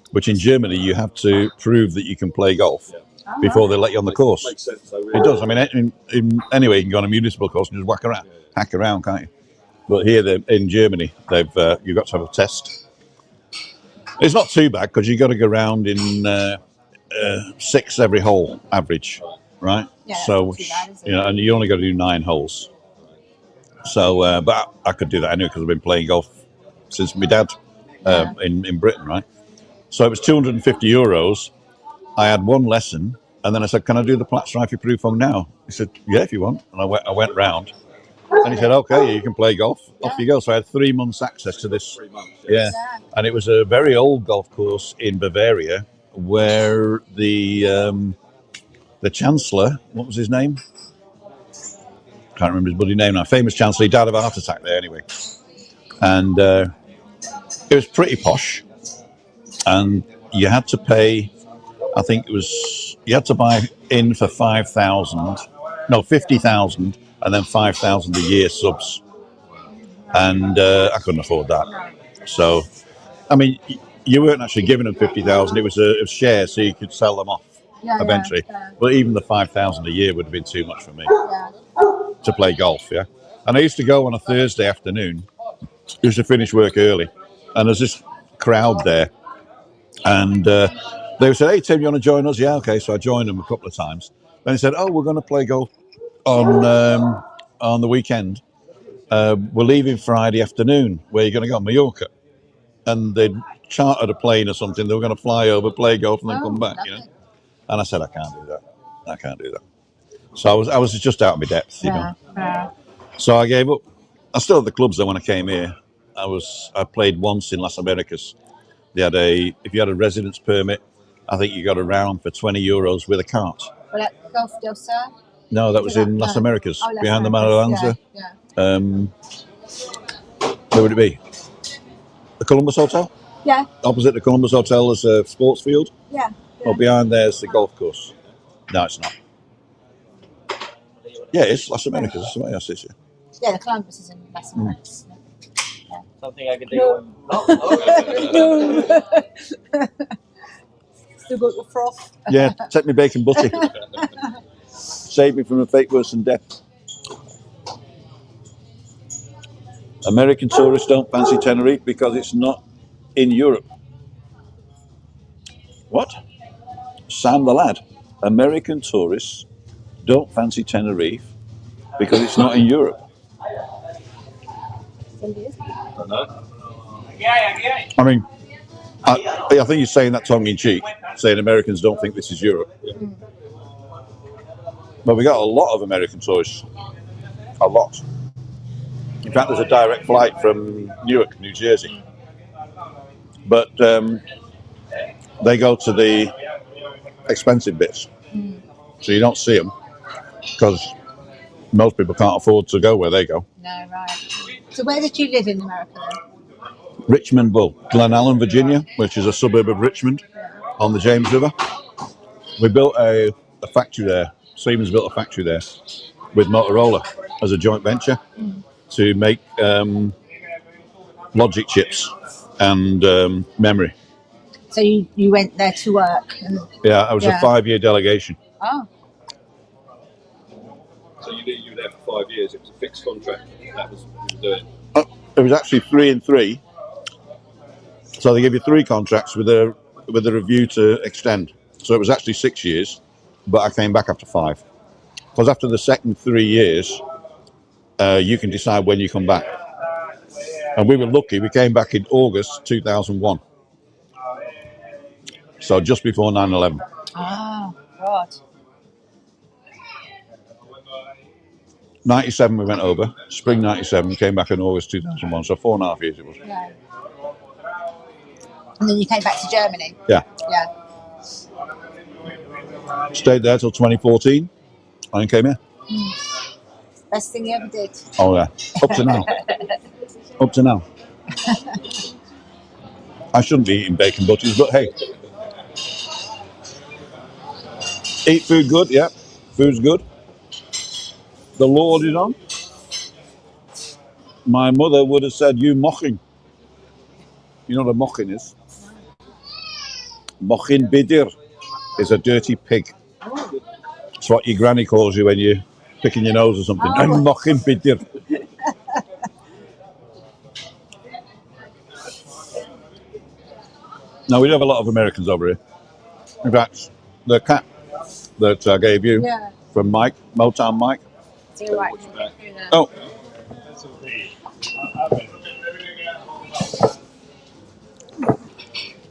which in Germany you have to prove that you can play golf before they let you on the course. Makes sense, though, really. It does. I mean, anyway, you can go on a municipal course and just hack around, can't you? But here in Germany, you've got to have a test. It's not too bad because you've got to go around in 6 every hole average, right? Yeah, so, bad, and you only got to do 9 holes. So, but I could do that anyway because I've been playing golf since my dad in Britain, right? So it was €250. I had 1 lesson, and then I said, "Can I do the Platzreifeprüfung now?" He said, "Yeah, if you want." And I went round, and he said, "Okay, you can play golf. Off you go." So I had 3 months access to this. 3 months. Yeah, and it was a very old golf course in Bavaria where the Chancellor, what was his name? Can't remember his bloody name now. Famous Chancellor, he died of a heart attack there anyway. And it was pretty posh. And you had to pay, I think it was, you had to buy in for 50,000, and then 5,000 a year subs. And I couldn't afford that. So, I mean, you weren't actually giving them 50,000. It was a share, so you could sell them off eventually. Yeah. But even the 5,000 a year would have been too much for me to play golf. Yeah, and I used to go on a Thursday afternoon. Used to finish work early, and there's this crowd there, and they said, "Hey Tim, you want to join us?" Yeah, okay. So I joined them a couple of times. Then he said, "Oh, we're going to play golf on the weekend. We're leaving Friday afternoon. Where are you going to go?" Mallorca. And they'd chartered a plane or something. They were going to fly over, play golf, and then come back. You know. And I said, I can't do that. So I was just out of my depth, you know. So I gave up. I still had the clubs though when I came here. I played once in Las Americas. If you had a residence permit, I think you got a round for €20 with a cart. Well, at Golf del Sur? No, that was in Las Americas, behind the Manalanza. Yeah. Where would it be? The Columbus Hotel? Yeah. Opposite the Columbus Hotel is a sports field? Yeah. Well, behind there's the golf course. No, it's not. Yeah, it's Las Americas. That's the way I see it. Yeah, the Columbus is in Las Americas. Yeah. Something I can do. No. Still got the froth. Yeah, take me bacon butty. Save me from a fate worse than death. American tourists don't fancy Tenerife because it's not in Europe. What? Sam the lad. American tourists don't fancy Tenerife because it's not in Europe. I mean, I think he's saying that tongue in cheek, saying Americans don't think this is Europe. Yeah. But we got a lot of American tourists. A lot. In fact, there's a direct flight from Newark, New Jersey. But they go to the expensive bits. So you don't see them because most people can't afford to go where they go. No, right. So where did you live in America then? Richmond, Glen Allen, Virginia, which is a suburb of Richmond on the James River. We built a factory there. Siemens built a factory there with Motorola as a joint venture to make logic chips and memory. So you went there to work? Yeah, I was a 5-year delegation. Oh. So you were there for 5 years. It was a fixed contract. That was what you were doing. it was actually 3 and 3. So they give you 3 contracts with a review to extend. So it was actually 6 years, but I came back after 5. Because after the second 3 years, you can decide when you come back. And we were lucky, we came back in August 2001. So just before 9/11. Oh, God. 97 we went over, spring 97, came back in August 2001, so 4.5 years it was. Yeah. And then you came back to Germany? Yeah. Yeah. Stayed there till 2014, and then came here. Best thing you ever did? Oh yeah, up to now. Up to now. I shouldn't be eating bacon butties, but hey. Eat food good, yeah. Food's good. The Lord is on. My mother would have said, you mocking. You know what a mocking is? Mocking bidir is a dirty pig. It's what your granny calls you when you're picking your nose or something. I'm mocking bidir. Now, we have a lot of Americans over here. In fact, the cat that I gave you from Mike, Motown Mike. Oh.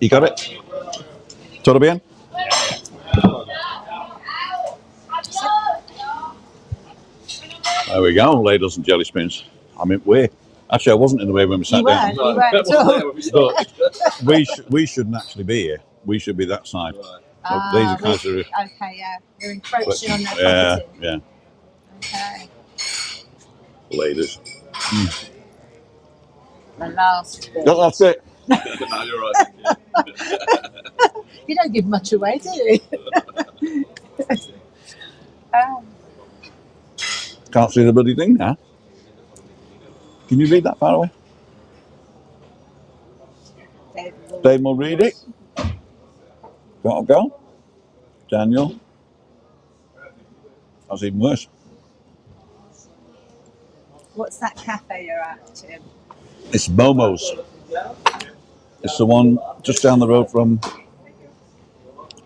You got it? ¿Todo bien? There we go, ladles and jelly spoons. I'm in way. Actually, I wasn't in the way when we sat down. You weren't at all. But we shouldn't actually be here. We should be that side. So these are kinds of... Okay, yeah. You're encroaching on their property. Yeah. Okay. Ladies. The last bit. That's it. No, you're right. You don't give much away, do you? Can't see the bloody thing now. Can you read that far away? Dave will read it. Got to go. Daniel. That's even worse. What's that cafe you're at, Tim? It's Momo's. It's the one just down the road from,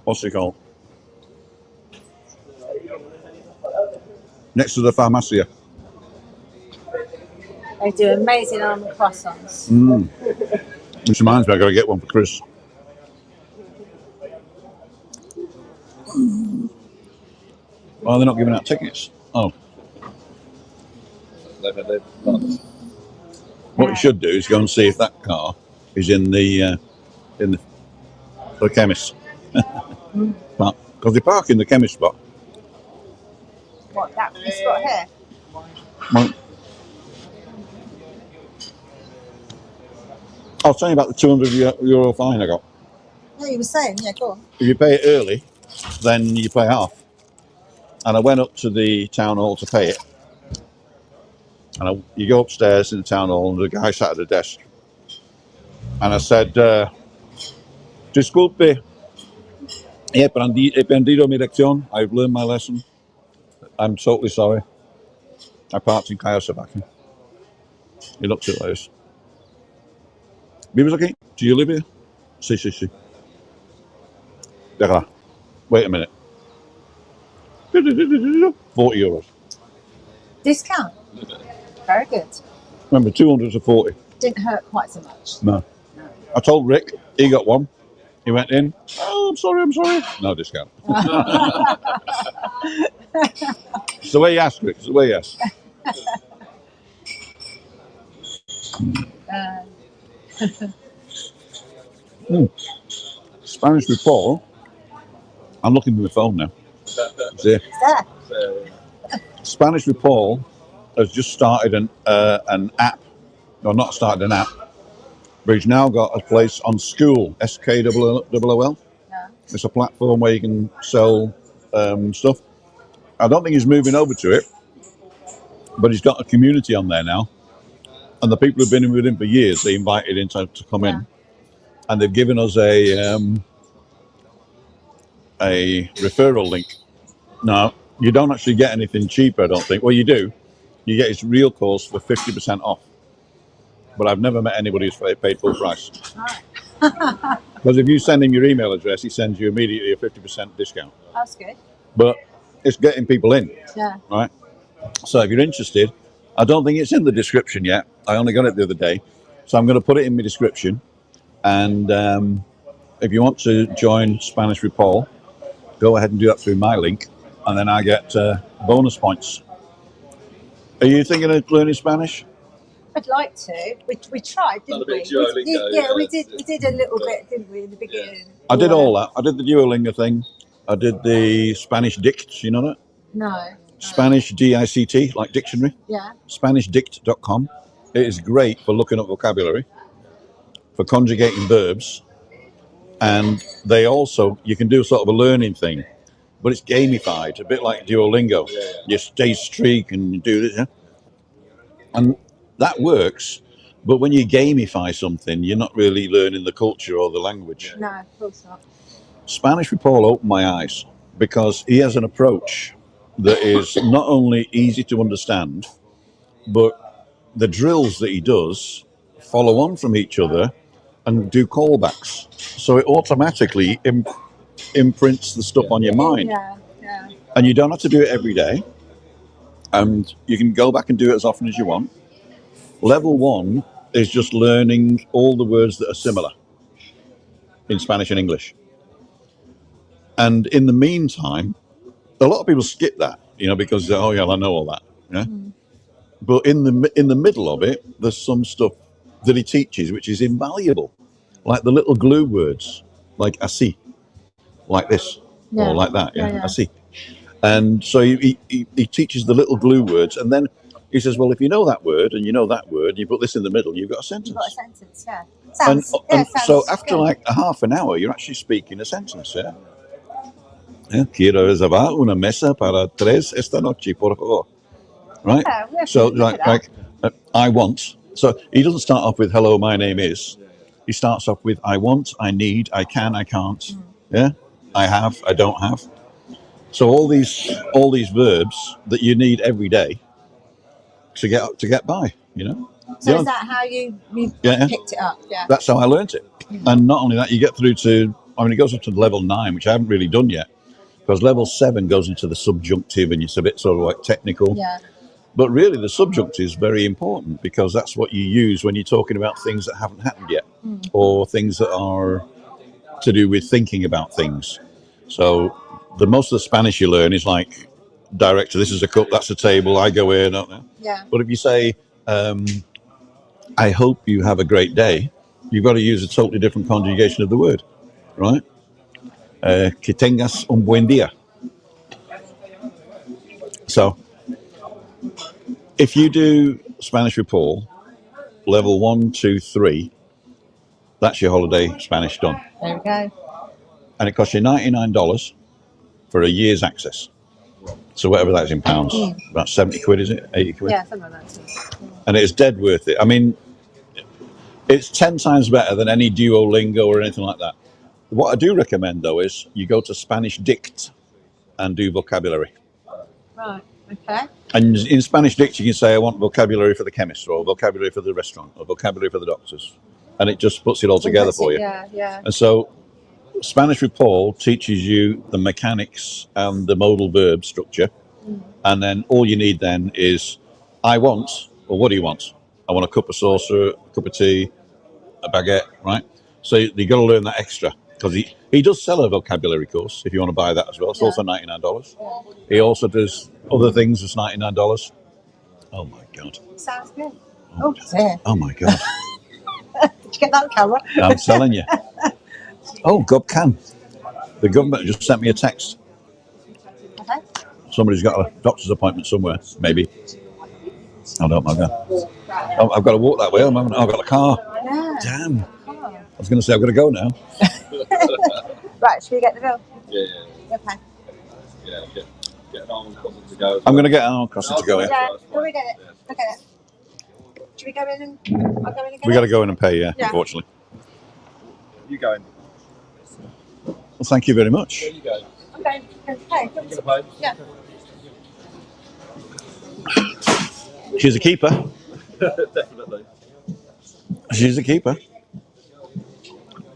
what's it called? Next to the Pharmacia. They do amazing almond croissants. Which reminds me, I've got to get one for Chris. Well, they're not giving out tickets. Oh. What you should do is go and see if that car is in the chemist. Because they park in the chemist spot. What, that spot here? Well, I'll tell you about the €200 fine I got. No, you were saying, yeah, go on. If you pay it early, then you pay half. And I went up to the town hall to pay it. And you go upstairs in the town hall, and the guy sat at the desk. And I said, disculpe, he aprendido mi lección. I've learned my lesson. I'm totally sorry. I parked in Callao Salvaje. He looked at us. ¿Vives aquí? Do you live here? Sí, sí, sí. Déjala. Wait a minute. €40. Discount? Very good. Remember, 200 to 40. Didn't hurt quite so much. No. I told Rick, he got one. He went in. Oh, I'm sorry. No discount. It's the way you ask, Rick. It's the way you ask. Spanish with Paul. I'm looking at my phone now. See? Spanish with Paul has just started an app. No, not started an app. But he's now got a place on School, SKOOL. Yeah. It's a platform where you can sell stuff. I don't think he's moving over to it, but he's got a community on there now. And the people who've been in with him for years, they invited him to come in. And they've given us a referral link. Now, you don't actually get anything cheaper, I don't think. Well, you do. You get his real course for 50% off. but I've never met anybody who's paid full price. Because if you send him your email address, he sends you immediately a 50% discount. That's good. But it's getting people in. Yeah. Right? So if you're interested, I don't think it's in the description yet. I only got it the other day. So I'm going to put it in my description. And if you want to join Spanish with Paul, go ahead and do that through my link. And then I get bonus points. Are you thinking of learning Spanish? I'd like to. We tried, didn't we? We did a little bit, didn't we, in the beginning? I did all that. I did the Duolingo thing. I did the Spanish Dict. You know that? No. Spanish DICT, like dictionary. Yeah. SpanishDict.com. It is great for looking up vocabulary, for conjugating verbs, and they also, you can do sort of a learning thing, but it's gamified, a bit like Duolingo. You stay streak and you do this, yeah? And that works, but when you gamify something, you're not really learning the culture or the language. No, of course not. Spanish with Paul opened my eyes because he has an approach that is not only easy to understand, but the drills that he does follow on from each other and do callbacks. So it automatically imprints the stuff on your mind. Yeah, yeah. And you don't have to do it every day. And you can go back and do it as often as you want. Level 1 is just learning all the words that are similar in Spanish and English. And in the meantime, a lot of people skip that, because oh yeah, I know all that. Yeah. But in the middle of it, there's some stuff that he teaches which is invaluable, like the little glue words, like así, like this, or like that. Yeah, así. And so he teaches the little glue words, and then he says, well, if you know that word and you know that word, you put this in the middle, you've got a sentence. You've got a sentence, yeah. Sounds so after good. like a half an hour, you're actually speaking a sentence, yeah? Quiero reservar una mesa para 3 esta noche, por favor. Right? Yeah, so like I want. So he doesn't start off with hello, my name is. He starts off with I want, I need, I can, I can't. Yeah? I have, I don't have. So all these verbs that you need every day to get by, So is that how you picked it up? Yeah. That's how I learnt it. And not only that, you get through to, it goes up to level 9, which I haven't really done yet, because level 7 goes into the subjunctive and it's a bit sort of like technical. Yeah. But really the subjunctive is very important because that's what you use when you're talking about things that haven't happened yet or things that are to do with thinking about things. So the most of the Spanish you learn is like director, this is a cup, that's a table, I go here, don't I? Yeah. But if you say, I hope you have a great day, you've got to use a totally different conjugation of the word, right? Que tengas un buen día. So, if you do Spanish with Paul, level 1, 2, 3, that's your holiday Spanish done. There we go. And it costs you $99 for a year's access. So whatever that is in pounds, about 70 quid, is it? 80 quid? Yeah, something like that. And it is dead worth it. It's 10 times better than any Duolingo or anything like that. What I do recommend, though, is you go to Spanish Dict and do vocabulary. Right, okay. And in Spanish Dict, you can say, I want vocabulary for the chemist, or vocabulary for the restaurant, or vocabulary for the doctors. And it just puts it all together for you. Yeah, yeah. And so Spanish with Paul teaches you the mechanics and the modal verb structure. And then all you need then is, I want, or what do you want? I want a cup of saucer, a cup of tea, a baguette, right? So you got to learn that extra. Because he does sell a vocabulary course if you want to buy that as well. It's also $99. Yeah. He also does other things that's $99. Oh my God. Sounds good. Oh dear. Oh my God. Did you get that on camera? I'm telling you. Oh, God can. The government just sent me a text. Okay. Somebody's got a doctor's appointment somewhere, maybe. Oh, no, my God. Oh, I've got to walk that way. I've got a car. Yeah. Damn. I was going to say, I've got to go now. Right, should we get the bill? Yeah. Okay. Yeah, get an arm crossing to go. I'm going to get an arm crossing to go, yeah. Yeah, can we get it? Look at it. Should we go in and I'll go in and get We it? got to go in and pay, yeah, unfortunately. You going? Well, thank you very much. Where you going? I'm going to pay. You going to pay? Yeah. She's a keeper. Definitely. She's the keeper.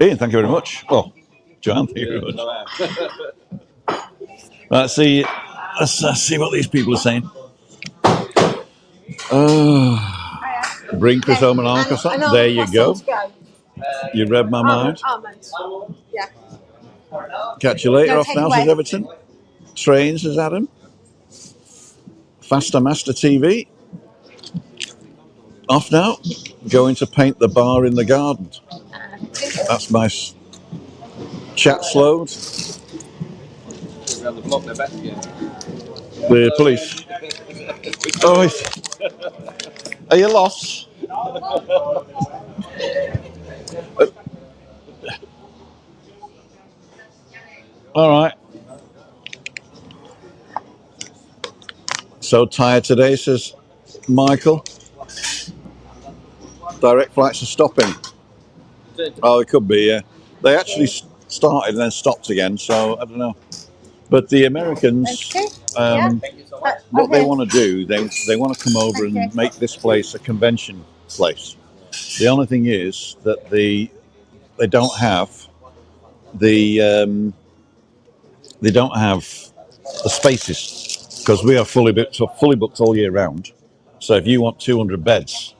Ian, thank you very much. Oh, Joanne, thank you very much. Let's see what these people are saying. Bring Chris home and Arkansas. There you go. You read my mind. Yeah. Catch you later. Off now, says Everton. Train, says Adam. Faster Master TV. Off now. Going to paint the bar in the garden. That's my chat slowed. The police. Oh, are you lost? All right. So tired today, says Michael. Direct flights are stopping. Oh, it could be, yeah. They actually started and then stopped again, so I don't know. But the Americans, what they want to do, they want to come over and make this place a convention place. The only thing is that they don't have the spaces because we are fully booked all year round. So if you want 200 beds,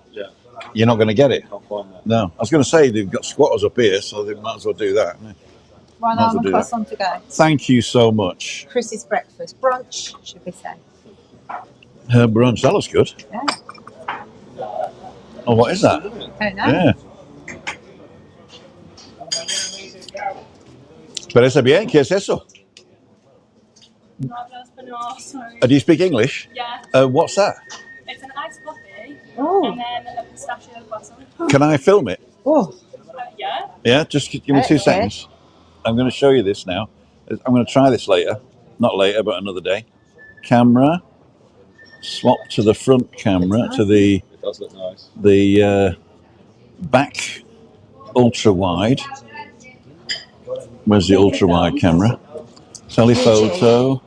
you're not going to get it. No, I was going to say they've got squatters up here, so they might as well do that. One arm and cross on to go. Thank you so much. Chris's breakfast brunch, should we say? Her brunch, that looks good. Yeah. Oh, what is that? I don't know. Yeah. Parece bien, ¿qué es eso? No hablo español, sorry. Do you speak English? Yeah. What's that? It's an iced coffee and then a pistachio croissant. Can I film it? Oh. Yeah. Yeah, just give me 2 seconds. I'm going to show you this now. I'm going to try this later. Not later, but another day. Camera. Swap to the front camera, to the It does look nice. The back ultra wide. Where's the ultra wide camera? Telephoto,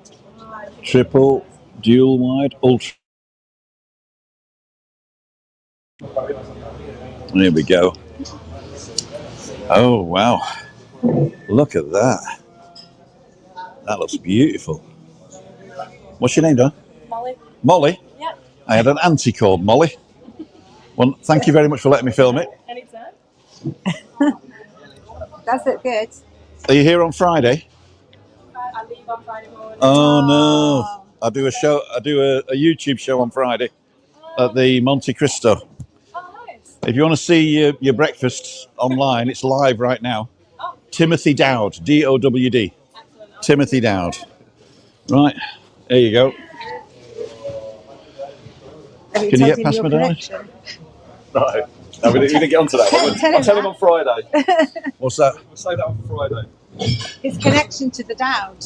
triple, dual wide, ultra. There we go. Oh wow! Look at that. That looks beautiful. What's your name, Don? Molly. Molly? Yeah. I had an auntie called Molly. Well, thank you very much for letting me film it. Anytime. Does look good. Are you here on Friday? I leave on Friday morning. Oh no! I do a show. I do a YouTube show on Friday at the Monte Cristo. Oh, nice. If you want to see your breakfast online, it's live right now. Oh. Timothy Dowd, D-O-W-D. Excellent. Timothy Dowd. Right, there you go. Can you get past my darling? Right. No, we didn't get onto that one. I'll tell him on Friday. What's that? We'll say that on Friday. His connection to the Dowd.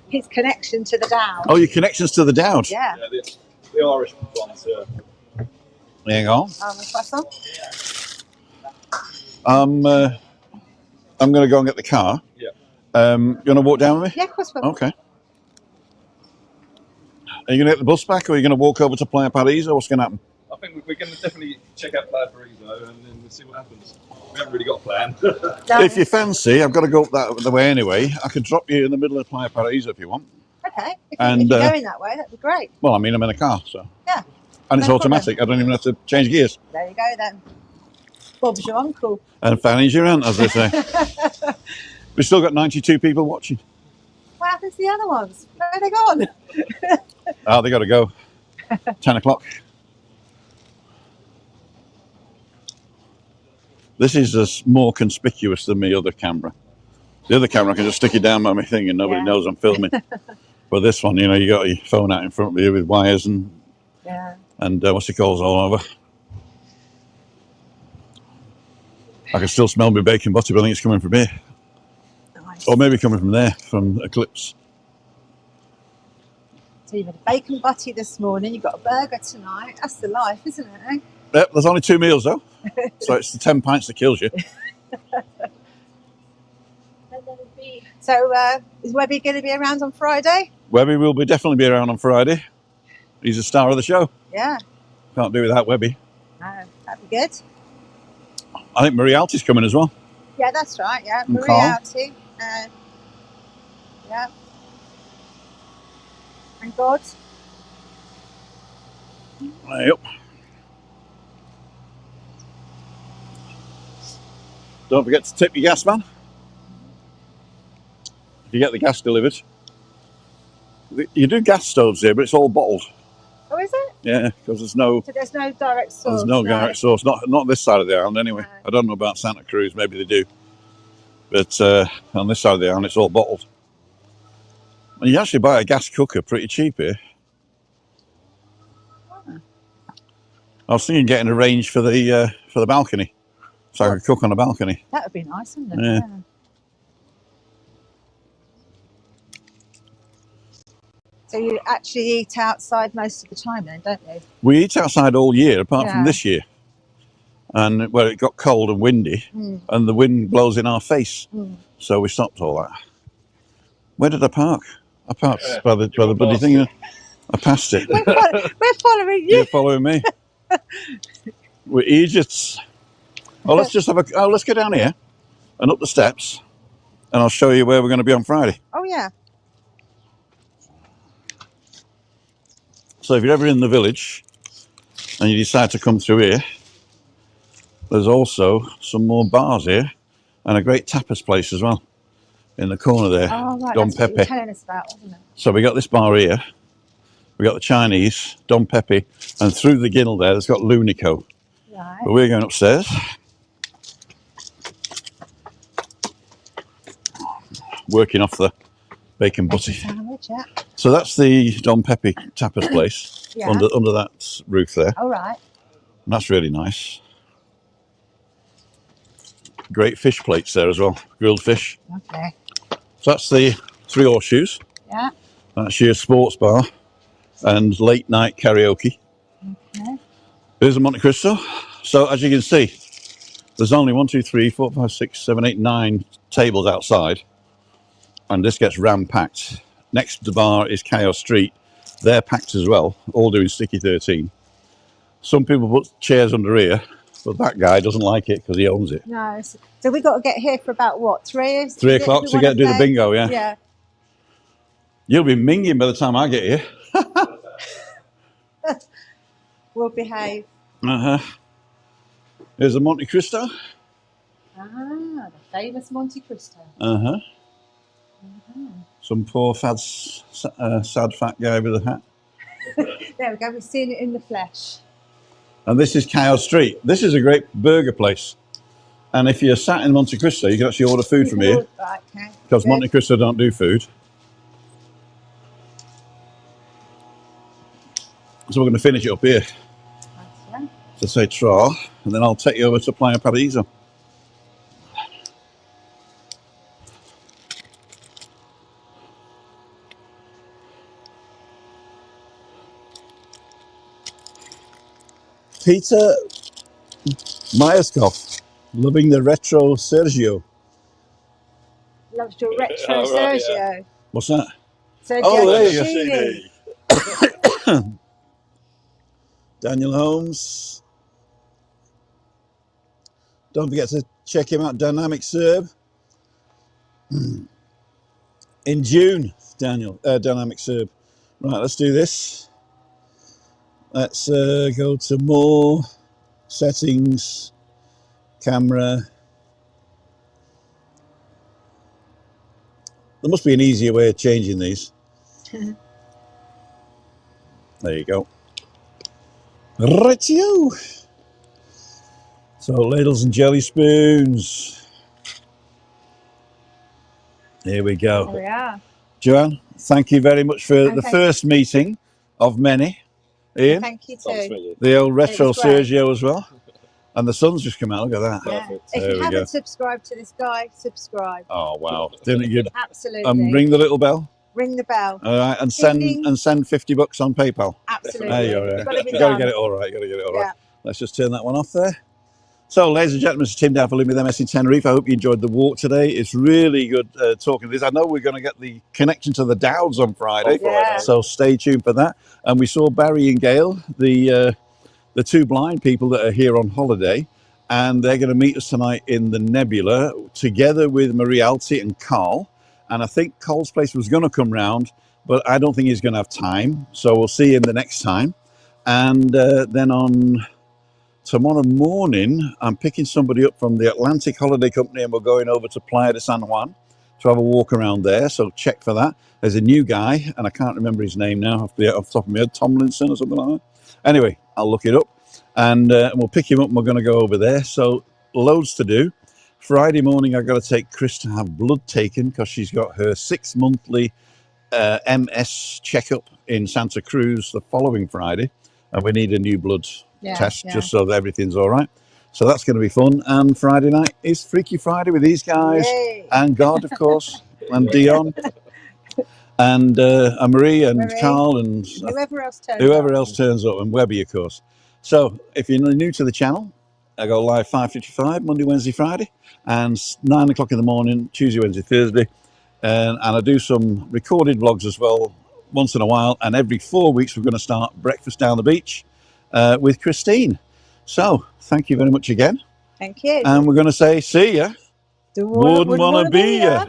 His connection to the Dowd. Oh, your connections to the Dowd. Yeah. Yeah, the Irish ones, yeah. Hang on. Croissant. I'm going to go and get the car. Yeah. You want to walk down with me? Yeah, of course. Okay. Are you going to get the bus back, or are you going to walk over to Playa Paris, or what's going to happen? I think we're going to definitely check out Playa Paraiso and then we'll see what happens. We haven't really got a plan. If you fancy, I've got to go up the way anyway. I could drop you in the middle of Playa Paraiso if you want. Okay. If you're going that way, that'd be great. Well, I mean, I'm in a car, so. Yeah. And it's automatic. I don't even have to change gears. There you go then. Bob's your uncle. And Fanny's your aunt, as they say. We've still got 92 people watching. What happens to the other ones? Where are they gone? Oh, they got to go. 10 o'clock. This is more conspicuous than my other camera. The other camera, I can just stick it down by my thing and nobody knows I'm filming. But this one, you know, you got your phone out in front of you with wires and what's it called all over. I can still smell my bacon butty, but I think it's coming from here. Nice. Or maybe coming from there, from Eclipse. So you've had a bacon butty this morning, you've got a burger tonight. That's the life, isn't it? Eh? Yep, there's only 2 meals though. So it's the 10 pints that kills you. So is Webby going to be around on Friday? Webby will definitely be around on Friday. He's a star of the show. Yeah. Can't do without Webby. No, that'd be good. I think Marialti's coming as well. Yeah, that's right. Yeah, And Carl. Marialti. Yeah. And God. Yep. Don't forget to tip your gas man. If you get the gas delivered. You do gas stoves here, but it's all bottled. Oh, is it? Yeah, because there's no... So there's no direct source? There's no direct source. Not this side of the island, anyway. No. I don't know about Santa Cruz. Maybe they do. But on this side of the island, it's all bottled. And you actually buy a gas cooker pretty cheap here. Oh. I was thinking getting a range for the balcony. So I could cook on a balcony. That would be nice, wouldn't it? Yeah. So you actually eat outside most of the time then, don't you? We eat outside all year, apart from this year. And where it got cold and windy, and the wind blows in our face. So we stopped all that. Where did I park? I parked by the bloody thing. I passed it. We're following you. You're following me. We're Egypts. Oh, let's just have a... Oh, let's go down here and up the steps, and I'll show you where we're going to be on Friday. Oh, yeah. So if you're ever in the village and you decide to come through here, there's also some more bars here and a great tapas place as well in the corner there. Oh, right. Don That's what you Pepe. were telling us about, wasn't it? So we got this bar here. We got the Chinese, Don Pepe, and through the ginnel there, there's got Lunico. Right. But we're going upstairs. Working off the bacon butty. Sandwich, yeah. So that's the Don Pepe tapas place under that roof there. All right. And that's really nice. Great fish plates there as well, grilled fish. Okay. So that's the Three Horseshoes. Yeah. That's your sports bar and late night karaoke. Okay. Here's a Monte Cristo. So as you can see, there's only 1, 2, 3, 4, 5, 6, 7, 8, 9 tables outside. And this gets ram-packed. Next to the bar is Callao Street. They're packed as well, all doing sticky 13. Some people put chairs under here, but that guy doesn't like it because he owns it. No. So we got to get here for about what, 3? 3 o'clock to do the bingo, yeah. Yeah. You'll be minging by the time I get here. We'll behave. Here's a Monte Cristo. Ah, the famous Monte Cristo. Some poor sad fat guy with a hat. There we go. We've seen it in the flesh. And this is Callao Street. This is a great burger place. And if you're sat in Monte Cristo, you can actually order food from here. Right, okay. Because Monte Cristo don't do food. So we're going to finish it up here. Right. To say Tra, and then I'll take you over to Playa Paradiso. Peter Myerskoff, loving the retro Sergio. Loves your retro Sergio. Yeah. What's that? Sergio Oh, there you Cuscini. go. Daniel Holmes. Don't forget to check him out, Dynamic Serb. In June, Dynamic Serb. Right, let's do this. Let's go to more settings, camera. There must be an easier way of changing these. There you go. Rightio. So ladles and jelly spoons. Here we go. There we are. Joanne, thank you very much for the first meeting of many. Ian, Thank you too. the old retro It was great. Sergio as well. And the sun's just come out, look at that. Yeah. Perfect. If There you we haven't go. subscribed to this guy, subscribe. Oh wow. Didn't you Absolutely. ring the little bell? Ring the bell. All right, and Ding, ding. send $50 on PayPal. Absolutely. There you go. It's gotta be You gotta done. get it all right, gotta get it all right. Yeah. Let's just turn that one off there. So, ladies and gentlemen, it's Tim Dowd for Living with MS in Tenerife. I hope you enjoyed the walk today. It's really good talking to this. I know we're going to get the connection to the Dowds on Friday, Yeah. so stay tuned for that. And we saw Barry and Gail, the two blind people that are here on holiday, and they're going to meet us tonight in the Nebula together with Marialty and Carl. And I think Carl's place was going to come round, but I don't think he's going to have time. So we'll see him the next time. And then on tomorrow morning, I'm picking somebody up from the Atlantic Holiday Company, and we're going over to Playa de San Juan to have a walk around there. So check for that. There's a new guy, and I can't remember his name now off the top of my head, Tomlinson or something like that. Anyway, I'll look it up, and we'll pick him up, and we're going to go over there. So loads to do. Friday morning, I've got to take Chris to have blood taken because she's got her 6-monthly MS checkup in Santa Cruz the following Friday, and we need a new blood test just so that everything's all right. So that's going to be fun. And Friday night is Freaky Friday with these guys. Yay. And God, of course, and Dion and Marie and Carl and whoever else turns up, and Webby, of course. So if you're new to the channel, I go live 5:55 Monday, Wednesday, Friday, and 9 o'clock in the morning Tuesday, Wednesday, Thursday, and I do some recorded vlogs as well once in a while. And every 4 weeks we're going to start Breakfast Down the Beach with Christine. So thank you very much again. Thank you. And we're going to say see ya. Wouldn't want to be ya.